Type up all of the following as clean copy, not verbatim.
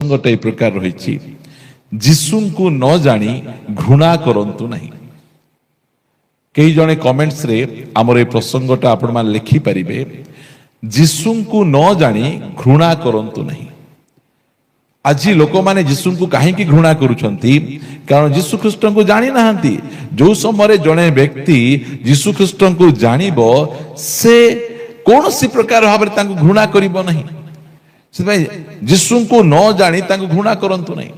गोटे प्रकार रही जीसु को न जानी घृणा करंतु नहीं। कई जने कमेंट्स रे आमर ए प्रसंगटा आपण मान लिखि परिबे जीसु को न जानी घृणा करंतु नहीं। आज लोक माने जीसु को कहीं घृणा करुछंती कारण जीसु ख्रीस्ट को जानी नाहंती। जो समय जने व्यक्ति जीसु ख्रीस्ट को जानिबो से कौन सी प्रकार भाव घृणा करिबो नहीं। जीसु को न जानी घृणा करंतु नहीं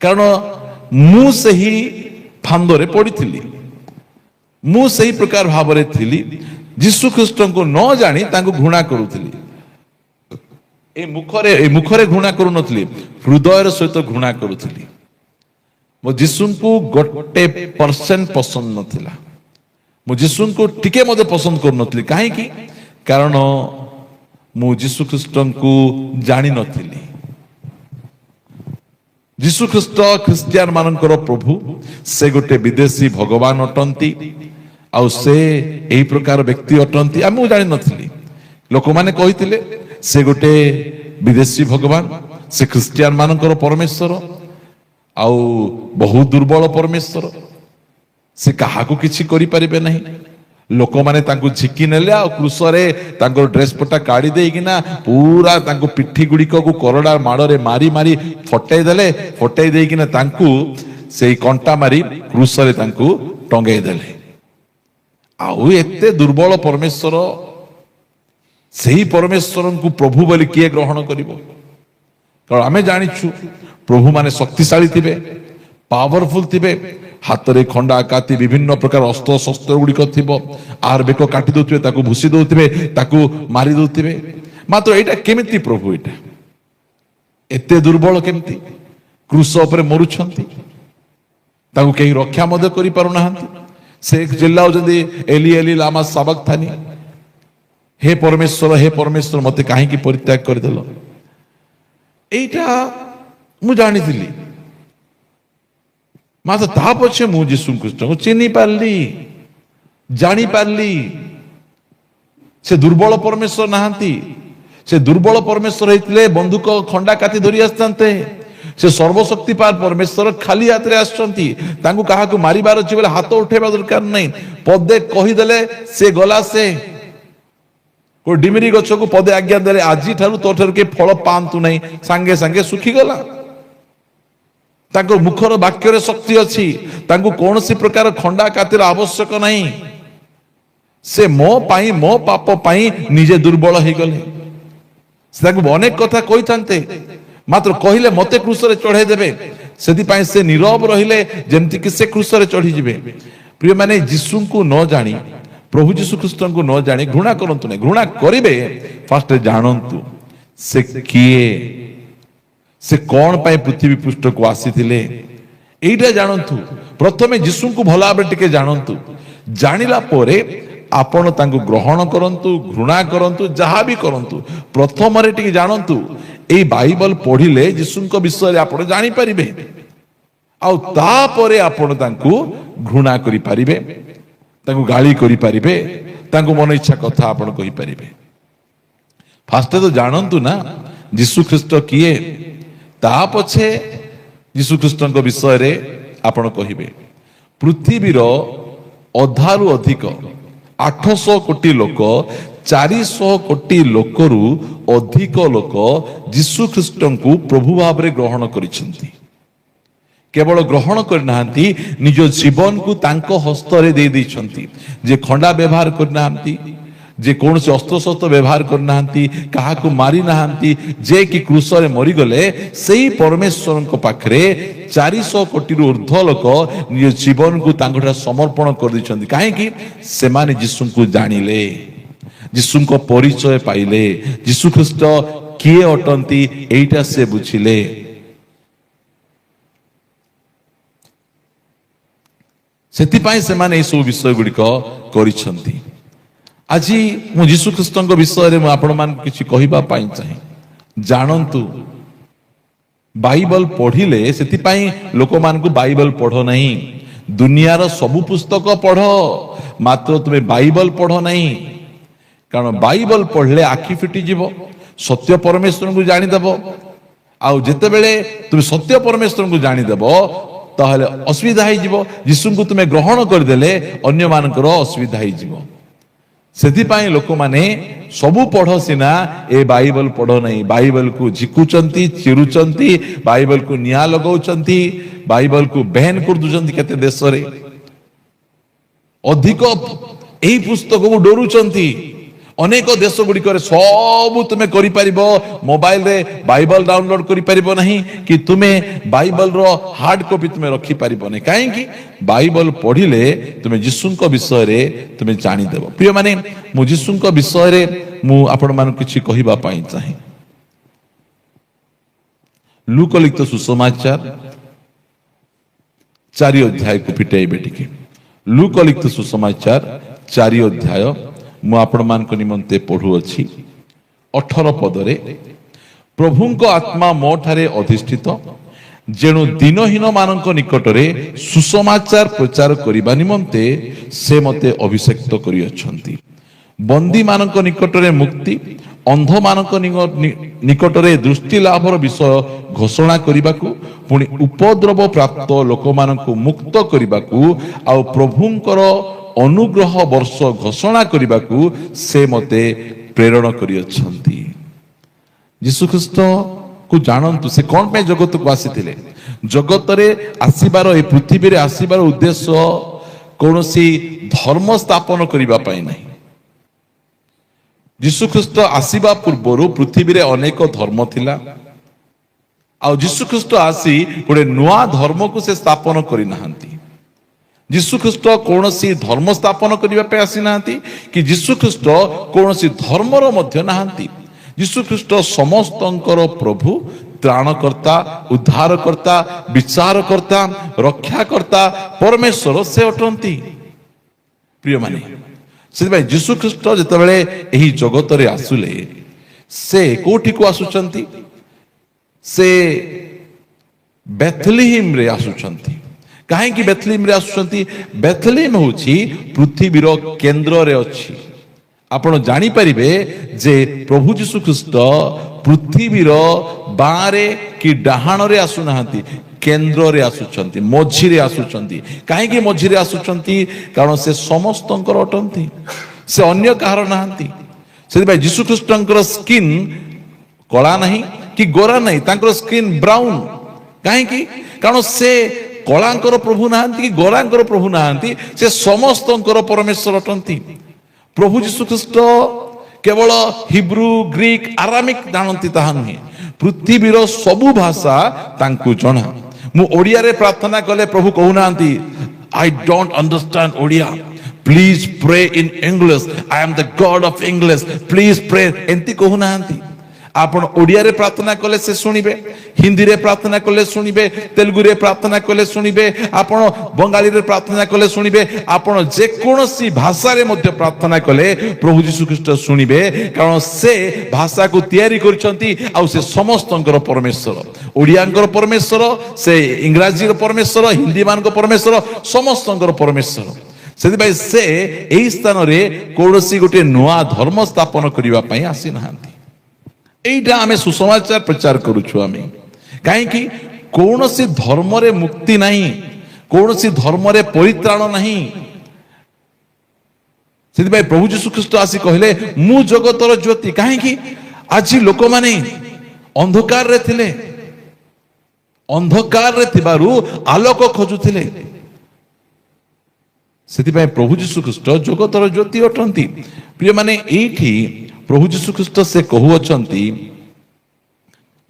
कारण मु सही फांदरे पड़ी मु सही प्रकार भाव थी जीसु ख्रीस्ट को न जानी घृणा करुली। मुखरे घृणा करू नथली हृदय सहित घृणा करुली। मो जीसु को 1% पसंद नथिला। मो जीसु को टिके मते पसंद कर नथली काहे कि कारण मु जीसु ख्रीस्ट को जानी नथिली। जीसु ख्रीस्ट ख्रिस्टियान मानकर प्रभु से गोटे विदेशी भगवान अटंती आ से एही प्रकार व्यक्ति अटंती आम जानी नथिली। लोक माने कहिथिले से गोटे विदेशी भगवान से ख्रिस्टियान मानकर परमेश्वर आउ बहुत दुर्बल परमेश्वर से काहाकू किछि करि परिबे नहीं। लोक माने तांको झिकी नेले आ क्रूसरे तांको ड्रेस पटा काढी देइकिना पूरा तांको पिठी गुड़िक को करड़ा माड़े मारी मारी फटाई देले। फटाई देइकिना तांको सेई कंटा मारी क्रूसरे तांको टंगाई देले। आउ एते दुर्बल परमेश्वर सही परमेश्वर को प्रभु बोली किए ग्रहण करिवो। कारण आमे जानिछु प्रभु माने शक्तिशाली थिबे, पावरफुल थिबे, हाथ रे खंडा काती विभिन्न प्रकार अस्त्र शस्त्र गुड़िक थिबो। आर बेक काटी दउथिबे ताकू भूसी दउथिबे ताकू मारी दउथिबे। मात्र एटा केमिति प्रभु एटा एते दुर्बल केमिति क्रूस उपरे मरुछंती ताकू केही रक्षा मदे करि पारु नाहंती। से जिल्लाओ जदी एली एली लामा सबक्तानी हे परमेश्वर मते काहे की परित्याग कर देलो। एटा मु जानि थिली मात्र ता पछे मु जीसु ख्रीस्ट को चिन्हि पारली जानी पारली। से दुर्बल परमेश्वर नाहंती। से दुर्बल परमेश्वर हेतिले बंदूक खंडा काती धरि आस्तांते। से सर्वशक्तिपाल परमेश्वर खाली हाथ रे आछंती। तांको काहाकू मारिबार अछि बेले हाथ उठेबा दरकार नहीं। पदे कहि देले से गला से को डिमिरी गछ को पदे आज्ञा देले आजी ठारू तो ठारू के फल पांतु नहीं सांगे सांगे सुखी गला। तांको मुखर वाक्य रे शक्ति अछि। तांको कोनसी प्रकार खंडा कातिर आवश्यक नहीं। से मो पाई मो पाप पाई निजे दुर्बल हे गले। से तांको अनेक कथा कहि थांते मात्र कहिले मते क्रूस रे चढ़े देबे सेति पाई से नीरव रहिले जेमति कि से क्रूस रे चढ़ी जिवे। प्रिय माने जीसु को न जानी प्रभु जीसु ख्रीस्ट को न जानी घृणा करंतु नहीं। घृणा करिवे फास्ट जानंतु से किए से कौन पाए पृथ्वी पृष्ठ को आसीथिले एइटा जानंतु। प्रथमे जीसु को भला भाबरे टिके जानंतु। जानिला पोरे आपण तांको ग्रहण करंतु घृणा करंतु जहा भी करंतु प्रथम रे टिके जानंतु। एई बाइबल पढ़िले जीसु को विषय आपण जानि परिबे आ ता परे आपण तांको घृणा करि परिबे तांको गाली करि परिबे तांको मन इच्छा कथा आपण कहि परिबे। फास्ट तो जानंतु ना जीसु ख्रीस्ट किए ता पछे जीसु ख्रीस्ट को विषय रे आपण कहिबे। पृथ्वीर अधारु अधिक 800 कोटी लोक 400 कोटी लोकरु अधिक लोक जीसु ख्रीस्ट को प्रभु भाव रे ग्रहण करिसेंती। केवल ग्रहण करनाहांती निज जीवन को तांको हस्त रे दे दैछंती। जे खंडा व्यवहार करनाहांती जे कौन से अस्त्र शस्त्र व्यवहार करनाहांती काहाकू मारी नाहांती जे कि क्रूस रे मरी गले सेही परमेश्वर को पाखरे 400 कोटी रु ऊर्ध्व लोक निज जीवन को तांकोठा समर्पण कर दैछंती। काहे कि से माने जीसु को जानिले जीसु को परिचय पाइले जीसु ख्रीस्ट किए अटंती एइटा से बुझिले। सेति पाई से माने ए सब विषय गुडी को करिसंती। आज मु जीसु ख्रीस्ट विषय रे आपण मान किछि कहिबा पाई चाहे जानंतु। बाइबल पढ़िले सेति पाई लोक मान को बाइबल पढ़ो नहीं। दुनियार सबु पुस्तक पढ़ो मात्र तुमे बाइबल पढ़ो नहीं। कारण बाइबल पढ़ले आखि फिटी जीवो सत्य परमेश्वर को जानी देबो ଆଉ ଯେତେବେଳେ ତୁମେ ସତ୍ୟ ପରମେଶ୍ୱରଙ୍କୁ ଜାଣିଦେବ ତାହେଲେ ଅସୁବିଧା ହେଇଯିବ। ଯୀଶୁଙ୍କୁ ତୁମେ ଗ୍ରହଣ କରିଦେଲେ ଅନ୍ୟମାନଙ୍କର ଅସୁବିଧା ହେଇଯିବ। ସେଥିପାଇଁ ଲୋକମାନେ ସବୁ ପଢ ସିନା ଏ ବାଇବଲ ପଢ ନାହିଁ, ବାଇବଲକୁ ଝିକୁଛନ୍ତି, ଚିରୁଛନ୍ତି, ବାଇବଲକୁ ନିଆଁ ଲଗାଉଛନ୍ତି, ବାଇବଲକୁ ବ୍ୟାନ୍ କରିଦଉଛନ୍ତି। କେତେ ଦେଶରେ ଅଧିକ ଏହି ପୁସ୍ତକକୁ ଡରୁଛନ୍ତି। ଅନେକ ଦେଶ ଗୁଡ଼ିକରେ ସବୁ ତୁମେ କରିପାରିବ, ମୋବାଇଲରେ ବାଇବଲ ଡାଉନଲୋଡ କରିପାରିବ ନାହିଁ, କି ତୁମେ ବାଇବଲର ହାର୍ଡ କପି ତୁମେ ରଖିପାରିବ ନାହିଁ। କାହିଁକି? ବାଇବଲ ପଢିଲେ ତୁମେ ଯୀଶୁଙ୍କ ବିଷୟରେ ତୁମେ ଜାଣିଦେବ। ପ୍ରିୟମାନେ, ମୁଁ ଯୀଶୁଙ୍କ ବିଷୟରେ ମୁଁ ଆପଣମାନଙ୍କୁ କିଛି କହିବା ପାଇଁ ଚାହେଁ। ଲୁକ ଲିଖିତ ସୁସମାଚାର 4 ଅଧ୍ୟାୟକୁ ଫିଟାଇବେ ଟିକେ। ଲୁକ ଲିଖିତ ସୁସମାଚାର 4 ଅଧ୍ୟାୟ ମୁଁ ଆପଣମାନଙ୍କ ନିମନ୍ତେ ପଢୁଅଛି 18 ପଦରେ। ପ୍ରଭୁଙ୍କ ଆତ୍ମା ମୋ ଠାରେ ଅଧିଷ୍ଠିତ, ଯେଣୁ ଦିନହୀନ ମାନଙ୍କ ନିକଟରେ ସୁସମାଚାର ପ୍ରଚାର କରିବା ନିମନ୍ତେ ସେ ମୋତେ ଅଭିଷେକ୍ତ କରିଅଛନ୍ତି। ବନ୍ଦୀ ମାନଙ୍କ ନିକଟରେ ମୁକ୍ତି, ଅନ୍ଧ ମାନଙ୍କ ନିକଟରେ ଦୃଷ୍ଟି ଲାଭର ବିଷୟ ଘୋଷଣା କରିବାକୁ, ପୁଣି ଉପଦ୍ରବ ପ୍ରାପ୍ତ ଲୋକମାନଙ୍କୁ ମୁକ୍ତ କରିବାକୁ, ଆଉ ପ୍ରଭୁଙ୍କର ଅନୁଗ୍ରହ ବର୍ଷ ଘୋଷଣା କରିବାକୁ ସେ ମୋତେ ପ୍ରେରଣ କରିଅଛନ୍ତି। ଯୀଶୁଖ୍ରୀଷ୍ଟକୁ ଜାଣନ୍ତୁ, ସେ କଣ ପାଇଁ ଜଗତକୁ ଆସିଥିଲେ? ଜଗତରେ ଆସିବାର, ଏ ପୃଥିବୀରେ ଆସିବାର ଉଦ୍ଦେଶ୍ୟ କୌଣସି ଧର୍ମ ସ୍ଥାପନ କରିବା ପାଇଁ ନାହିଁ। ଯୀଶୁଖ୍ରୀଷ୍ଟ ଆସିବା ପୂର୍ବରୁ ପୃଥିବୀରେ ଅନେକ ଧର୍ମ ଥିଲା, ଆଉ ଯୀଶୁଖ୍ରୀଷ୍ଟ ଆସି ଗୋଟେ ନୂଆ ଧର୍ମକୁ ସେ ସ୍ଥାପନ କରିନାହାନ୍ତି। ଯୀଶୁଖ୍ରୀଷ୍ଟ କୌଣସି ଧର୍ମ ସ୍ଥାପନ କରିବା ପାଇଁ ଆସିନାହାନ୍ତି, କି ଯୀଶୁଖ୍ରୀଷ୍ଟ କୌଣସି ଧର୍ମର ମଧ୍ୟ ନାହାନ୍ତି। ଯୀଶୁଖ୍ରୀଷ୍ଟ ସମସ୍ତଙ୍କର ପ୍ରଭୁ, ତ୍ରାଣକର୍ତ୍ତା, ଉଦ୍ଧାରକର୍ତ୍ତା, ବିଚାରକର୍ତ୍ତା, ରକ୍ଷାକର୍ତ୍ତା, ପରମେଶ୍ୱର ସେ ଅଟନ୍ତି। ପ୍ରିୟମାନେ, ସେଥିପାଇଁ ଯୀଶୁଖ୍ରୀଷ୍ଟ ଯେତେବେଳେ ଏହି ଜଗତରେ ଆସିଲେ, ସେ କୋଉଠିକୁ ଆସୁଛନ୍ତି? ସେ ବେଥଲିହିମରେ ଆସୁଛନ୍ତି। କାହିଁକି ବେଥଲିହିମରେ ଆସୁଛନ୍ତି? ବେଥଲିହିମ ହେଉଛି ପୃଥିବୀର କେନ୍ଦ୍ରରେ ଅଛି। ଆପଣ ଜାଣିପାରିବେ ଯେ ପ୍ରଭୁ ଯୀଶୁଖ୍ରୀଷ୍ଟ ପୃଥିବୀର ବାଁରେ କି ଡାହାଣରେ ଆସୁନାହାନ୍ତି, କେନ୍ଦ୍ରରେ ଆସୁଛନ୍ତି, ମଝିରେ ଆସୁଛନ୍ତି। କାହିଁକି ମଝିରେ ଆସୁଛନ୍ତି? କାରଣ ସେ ସମସ୍ତଙ୍କର ଅଟନ୍ତି, ସେ ଅନ୍ୟ କାହାର ନାହାନ୍ତି। ସେଥିପାଇଁ ଯୀଶୁଖ୍ରୀଷ୍ଟଙ୍କର ସ୍କିନ୍ କଳା ନାହିଁ କି ଗୋରା ନାହିଁ, ତାଙ୍କର ସ୍କିନ୍ ବ୍ରାଉନ୍। କାହିଁକି? କାରଣ ସେ କଳାଙ୍କର ପ୍ରଭୁ ନାହାନ୍ତି କି ଗୋରାଙ୍କର ପ୍ରଭୁ ନାହାନ୍ତି, ସେ ସମସ୍ତଙ୍କର ପରମେଶ୍ୱର ଅଟନ୍ତି। ପ୍ରଭୁ ଯୀଶୁଖ୍ରୀଷ୍ଟ କେବଳ ହିବ୍ରୁ, ଗ୍ରୀକ, ଆରାମିକ ଜାଣନ୍ତି ତାହା ନୁହେଁ, ପୃଥିବୀର ସବୁ ଭାଷା ତାଙ୍କୁ ଜଣା। ମୁଁ ଓଡ଼ିଆରେ ପ୍ରାର୍ଥନା କଲେ ପ୍ରଭୁ କହୁନାହାନ୍ତି I don't understand Odia, please pray in English, I am the God of English, please pray, ଏମିତି କହୁନାହାନ୍ତି। ଆପଣ ଓଡ଼ିଆରେ ପ୍ରାର୍ଥନା କଲେ ସେ ଶୁଣିବେ, ହିନ୍ଦୀରେ ପ୍ରାର୍ଥନା କଲେ ଶୁଣିବେ, ତେଲୁଗୁରେ ପ୍ରାର୍ଥନା କଲେ ଶୁଣିବେ, ଆପଣ ବଙ୍ଗାଳୀରେ ପ୍ରାର୍ଥନା କଲେ ଶୁଣିବେ, ଆପଣ ଯେକୌଣସି ଭାଷାରେ ମଧ୍ୟ ପ୍ରାର୍ଥନା କଲେ ପ୍ରଭୁ ଯୀଶୁଖ୍ରୀଷ୍ଟ ଶୁଣିବେ। କାରଣ ସେ ଭାଷାକୁ ତିଆରି କରିଛନ୍ତି, ଆଉ ସେ ସମସ୍ତଙ୍କର ପରମେଶ୍ୱର। ଓଡ଼ିଆଙ୍କର ପରମେଶ୍ୱର, ସେ ଇଂରାଜୀର ପରମେଶ୍ୱର, ହିନ୍ଦୀ ମାନଙ୍କ ପରମେଶ୍ୱର, ସମସ୍ତଙ୍କର ପରମେଶ୍ୱର। ସେଥିପାଇଁ ସେ ଏହି ସ୍ଥାନରେ କୌଣସି ଗୋଟିଏ ନୂଆ ଧର୍ମ ସ୍ଥାପନ କରିବା ପାଇଁ ଆସିନାହାନ୍ତି। এইটা ଆମେ ସୁସମାଚାର ପ୍ରଚାର କରୁଛୁ। ଆମେ କାହିଁକି? କୌଣସି ଧର୍ମରେ ମୁକ୍ତି ନାହିଁ, କୌଣସି ଧର୍ମରେ ପରିତ୍ରାଣ ନାହିଁ। ସେଥିପାଇଁ ପ୍ରଭୁ ଯୀଶୁଖ୍ରୀଷ୍ଟ ଆସି କହିଲେ ମୁଁ ଜଗତର ଜ୍ୟୋତି। କାହିଁକି? ଆଜି ଲୋକମାନେ ଅନ୍ଧକାରରେ ଥିଲେ, ଅନ୍ଧକାରରେ ଥିବାରୁ ଆଲୋକ ଖୋଜୁଥିଲେ। ସେଥିପାଇଁ ପ୍ରଭୁ ଯୀଶୁଖ୍ରୀଷ୍ଟ ଜଗତର ଜ୍ୟୋତି ଅଟନ୍ତି। ପ୍ରିୟମାନେ, ଏଇଠି ପ୍ରଭୁ ଯୀଶୁଖ୍ରୀଷ୍ଟ ସେ କହୁଅଛନ୍ତି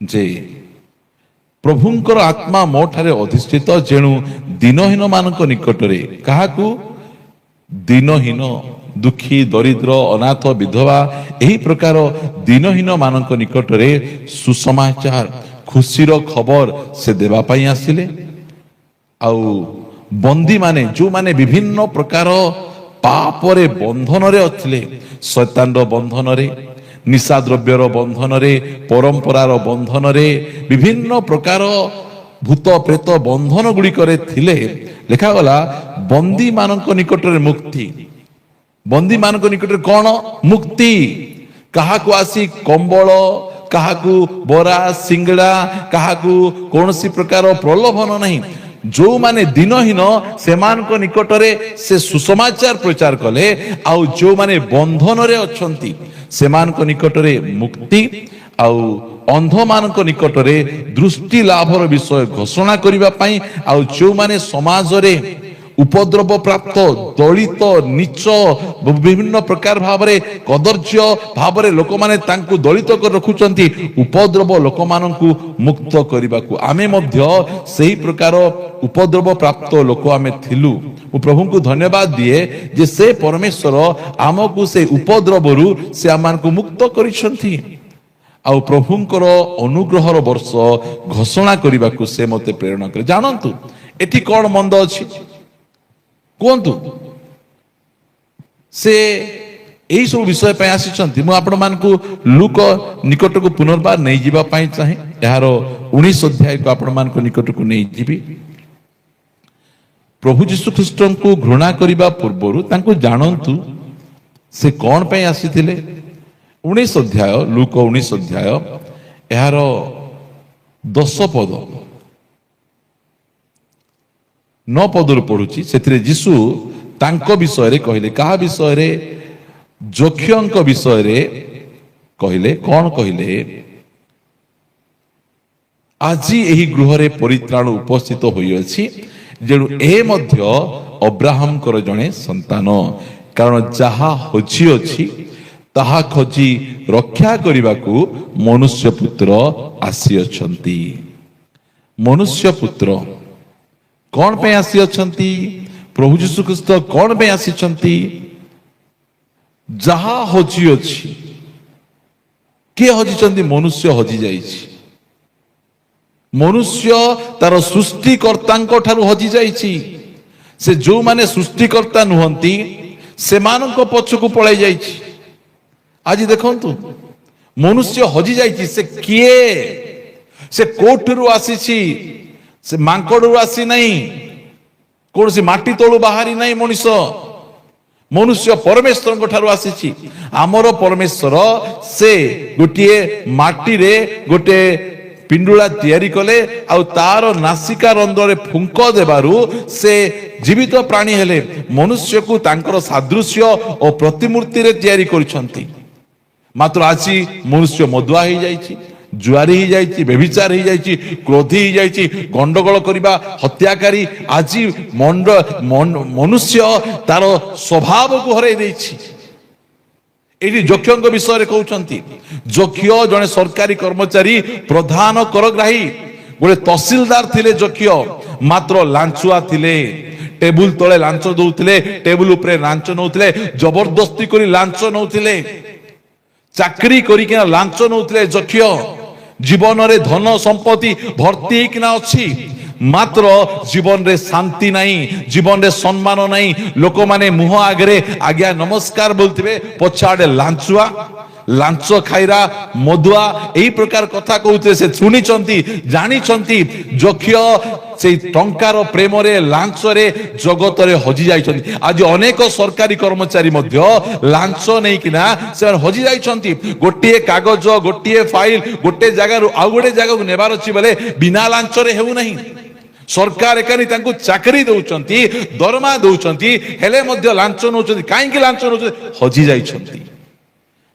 ଯେ ପ୍ରଭୁଙ୍କର ଆତ୍ମା ମୋ ଠାରେ ଅଧିଷ୍ଠିତ, ଯେଣୁ ଦିନହୀନ ମାନଙ୍କ ନିକଟରେ, କାହାକୁ? ଦିନହୀନ, ଦୁଃଖୀ, ଦରିଦ୍ର, ଅନାଥ, ବିଧବା, ଏହି ପ୍ରକାର ଦିନହୀନ ମାନଙ୍କ ନିକଟରେ ସୁସମାଚାର, ଖୁସିର ଖବର ସେ ଦେବା ପାଇଁ ଆସିଲେ। ଆଉ ବନ୍ଦୀ ମାନେ, ଯୋଉମାନେ ବିଭିନ୍ନ ପ୍ରକାର ପାପରେ ବନ୍ଧନରେ ଥିଲେ, ଶୈତାନର ବନ୍ଧନରେ, ନିଶା ଦ୍ରବ୍ୟର ବନ୍ଧନରେ, ପରମ୍ପରାର ବନ୍ଧନରେ, ବିଭିନ୍ନ ପ୍ରକାର ଭୂତ ପ୍ରେତ ବନ୍ଧନ ଗୁଡ଼ିକରେ ଥିଲେ, ଲେଖାଗଲା ବନ୍ଦୀ ମାନଙ୍କ ନିକଟରେ ମୁକ୍ତି। ବନ୍ଦୀ ମାନଙ୍କ ନିକଟରେ କଣ? ମୁକ୍ତି। କାହାକୁ ଆସି କମ୍ବଳ, କାହାକୁ ବରା ସିଙ୍ଗଡ଼ା କାହାକୁ କୌଣସି ପ୍ରକାର ପ୍ରଲୋଭନ ନାହିଁ। ଯୋଉମାନେ ଦିନହୀନ ସେମାନଙ୍କ ନିକଟରେ ସେ ସୁସମାଚାର ପ୍ରଚାର କଲେ, ଆଉ ଯୋଉମାନେ ବନ୍ଧନରେ ଅଛନ୍ତି ସେମାନଙ୍କ ନିକଟରେ ମୁକ୍ତି, ଆଉ ଅନ୍ଧମାନଙ୍କ ନିକଟରେ ଦୃଷ୍ଟି ଲାଭର ବିଷୟ ଘୋଷଣା କରିବା ପାଇଁ, ଆଉ ଯୋଉମାନେ ସମାଜରେ ଉପଦ୍ରବ ପ୍ରାପ୍ତ ଦଳିତ ନୀଚ ବିଭିନ୍ନ ପ୍ରକାର ଭାବରେ କଦର୍ଯ୍ୟ ଭାବରେ ଲୋକମାନେ ତାଙ୍କୁ ଦଳିତ କରି ରଖୁଛନ୍ତି, ଉପଦ୍ରବ ଲୋକମାନଙ୍କୁ ମୁକ୍ତ କରିବାକୁ। ଆମେ ମଧ୍ୟ ସେହି ପ୍ରକାର ଉପଦ୍ରବ ପ୍ରାପ୍ତ ଲୋକ ଆମେ ଥିଲୁ। ମୁଁ ପ୍ରଭୁଙ୍କୁ ଧନ୍ୟବାଦ ଦିଏ ଯେ ସେ ପରମେଶ୍ୱର ଆମକୁ ସେ ଉପଦ୍ରବରୁ ସେ ଆମମାନଙ୍କୁ ମୁକ୍ତ କରିଛନ୍ତି, ଆଉ ପ୍ରଭୁଙ୍କର ଅନୁଗ୍ରହର ବର୍ଷ ଘୋଷଣା କରିବାକୁ ସେ ମୋତେ ପ୍ରେରଣା କରେ। ଜାଣନ୍ତୁ ଏଠି କଣ ମନ୍ଦ ଅଛି କୁହନ୍ତୁ? ସେ ଏଇ ସବୁ ବିଷୟ ପାଇଁ ଆସିଛନ୍ତି। ମୁଁ ଆପଣମାନଙ୍କୁ ଲୁକ ନିକଟକୁ ପୁନର୍ବାର ନେଇଯିବା ପାଇଁ ଚାହେଁ। ଏହାର 19 ଅଧ୍ୟାୟକୁ ଆପଣମାନଙ୍କ ନିକଟକୁ ନେଇଯିବି। ପ୍ରଭୁ ଯୀଶୁ ଖ୍ରୀଷ୍ଟଙ୍କୁ ଘୃଣା କରିବା ପୂର୍ବରୁ ତାଙ୍କୁ ଜାଣନ୍ତୁ ସେ କଣ ପାଇଁ ଆସିଥିଲେ। 19 ଅଧ୍ୟାୟ ଲୁକ 19 ଅଧ୍ୟାୟ ଏହାର 10 ପଦ 9 ପଦରୁ ପଢୁଛି। ସେଥିରେ ଯୀଶୁ ତାଙ୍କ ବିଷୟରେ କହିଲେ। କାହା ବିଷୟରେ? ଯକ୍ଷଙ୍କ ବିଷୟରେ କହିଲେ। କଣ କହିଲେ? ଆଜି ଏହି ଗୃହରେ ପରିତ୍ରାଣ ଉପସ୍ଥିତ ହୋଇଅଛି, ଯେଣୁ ଏ ମଧ୍ୟ ଅବ୍ରାହମଙ୍କର ଜଣେ ସନ୍ତାନ। କାରଣ ଯାହା ହଜିଅଛି ତାହା ଖୋଜି ରକ୍ଷା କରିବାକୁ ମନୁଷ୍ୟ ପୁତ୍ର ଆସିଅଛନ୍ତି। ମନୁଷ୍ୟ ପୁତ୍ର କଣ ପାଇଁ ଆସିଅଛନ୍ତି? ପ୍ରଭୁ ଯୀଶୁ ଖ୍ରୀଷ୍ଟ କଣ ପାଇଁ ଆସିଛନ୍ତି? ଯାହା ହଜିଅଛି। କିଏ ହଜିଛନ୍ତି? ମନୁଷ୍ୟ ହଜି ଯାଇଛି। ମନୁଷ୍ୟ ତାର ସୃଷ୍ଟିକର୍ତ୍ତାଙ୍କ ଠାରୁ ହଜି ଯାଇଛି। ସେ ଯୋଉମାନେ ସୃଷ୍ଟିକର୍ତ୍ତା ନୁହନ୍ତି ସେମାନଙ୍କ ପଛକୁ ପଳାଇ ଯାଇଛି। ଆଜି ଦେଖନ୍ତୁ ମନୁଷ୍ୟ ହଜି ଯାଇଛି। ସେ କିଏ? ସେ କୋଉଠାରୁ ଆସିଛି? ସେ ମାଙ୍କଡରୁ ଆସି ନାହିଁ, କୌଣସି ମାଟି ତଳୁ ବାହାରି ନାହିଁ ମଣିଷ। ମନୁଷ୍ୟ ପରମେଶ୍ୱରଙ୍କ ଠାରୁ ଆସିଛି। ଆମର ପରମେଶ୍ୱର ସେ ଗୋଟିଏ ମାଟିରେ ଗୋଟେ ପିଣ୍ଡୁଳା ତିଆରି କଲେ, ଆଉ ତାର ନାସିକା ରନ୍ଧ୍ରରେ ଫୁଙ୍କ ଦେବାରୁ ସେ ଜୀବିତ ପ୍ରାଣୀ ହେଲେ। ମନୁଷ୍ୟକୁ ତାଙ୍କର ସାଦୃଶ୍ୟ ଓ ପ୍ରତିମୂର୍ତ୍ତିରେ ତିଆରି କରିଛନ୍ତି। ମାତ୍ର ଆଜି ମନୁଷ୍ୟ ମଦୁଆ ହେଇଯାଇଛି, ଜୁଆରୀ ହେଇଯାଇଛି, ବ୍ୟଭିଚାର ହେଇଯାଇଛି, କ୍ରୋଧୀ ହେଇଯାଇଛି, ଗଣ୍ଡଗୋଳ କରିବା, ହତ୍ୟାକାରୀ। ଆଜି ମନୁଷ୍ୟ ତାର ସ୍ୱଭାବକୁ ହରାଇ ଦେଇଛି। ଏଇଠି ଯକ୍ଷଙ୍କ ବିଷୟରେ କହୁଛନ୍ତି। ଯକ୍ଷ ଜଣେ ସରକାରୀ କର୍ମଚାରୀ, ପ୍ରଧାନ କରଗ୍ରାହୀ, ଗୋଟେ ତହସିଲଦାର ଥିଲେ ଯକ୍ଷ। ମାତ୍ର ଲାଞ୍ଚୁଆ ଥିଲେ। ଟେବୁଲ ତଳେ ଲାଞ୍ଚ ଦଉଥିଲେ, ଟେବୁଲ ଉପରେ ଲାଞ୍ଚ ନଉଥିଲେ, ଜବରଦସ୍ତି କରି ଲାଞ୍ଚ ନଉଥିଲେ, ଚାକରି କରିକିନା ଲାଞ୍ଚ ନଉଥିଲେ ଯକ୍ଷ। ଜୀବନରେ ଧନ ସମ୍ପତ୍ତି ଭର୍ତ୍ତି ହେଇକିନା ଅଛି, ମାତ୍ର ଜୀବନରେ ଶାନ୍ତି ନାହିଁ, ଜୀବନରେ ସମ୍ମାନ ନାହିଁ। ଲୋକମାନେ ମୁହଁ ଆଗରେ ଆଜ୍ଞା ନମସ୍କାର ବୋଲୁଥିବେ, ପଛଆଡେ ଲାଞ୍ଚୁଆ, ଲାଞ୍ଚ ଖାଇରା, ମଦୁଆ, ଏହି ପ୍ରକାର କଥା କହୁଥିଲେ। ସେ ଶୁଣିଛନ୍ତି, ଜାଣିଛନ୍ତି ଯକ୍ଷ ସେଇ ଟଙ୍କାର ପ୍ରେମରେ, ଲାଞ୍ଚରେ ଜଗତରେ ହଜି ଯାଇଛନ୍ତି। ଆଜି ଅନେକ ସରକାରୀ କର୍ମଚାରୀ ମଧ୍ୟ ଲାଞ୍ଚ ନେଇକିନା ସେମାନେ ହଜି ଯାଇଛନ୍ତି। ଗୋଟିଏ କାଗଜ, ଗୋଟିଏ ଫାଇଲ ଗୋଟେ ଜାଗାରୁ ଆଉ ଗୋଟେ ଜାଗାକୁ ନେବାର ଅଛି ବୋଲେ ବିନା ଲାଞ୍ଚରେ ହେଉନାହିଁ। ସରକାର ଏକାନି ତାଙ୍କୁ ଚାକରି ଦଉଛନ୍ତି, ଦରମା ଦଉଛନ୍ତି, ହେଲେ ମଧ୍ୟ ଲାଞ୍ଚ ନଉଛନ୍ତି। କାହିଁକି ଲାଞ୍ଚ ନଉଛନ୍ତି? ହଜି ଯାଇଛନ୍ତି।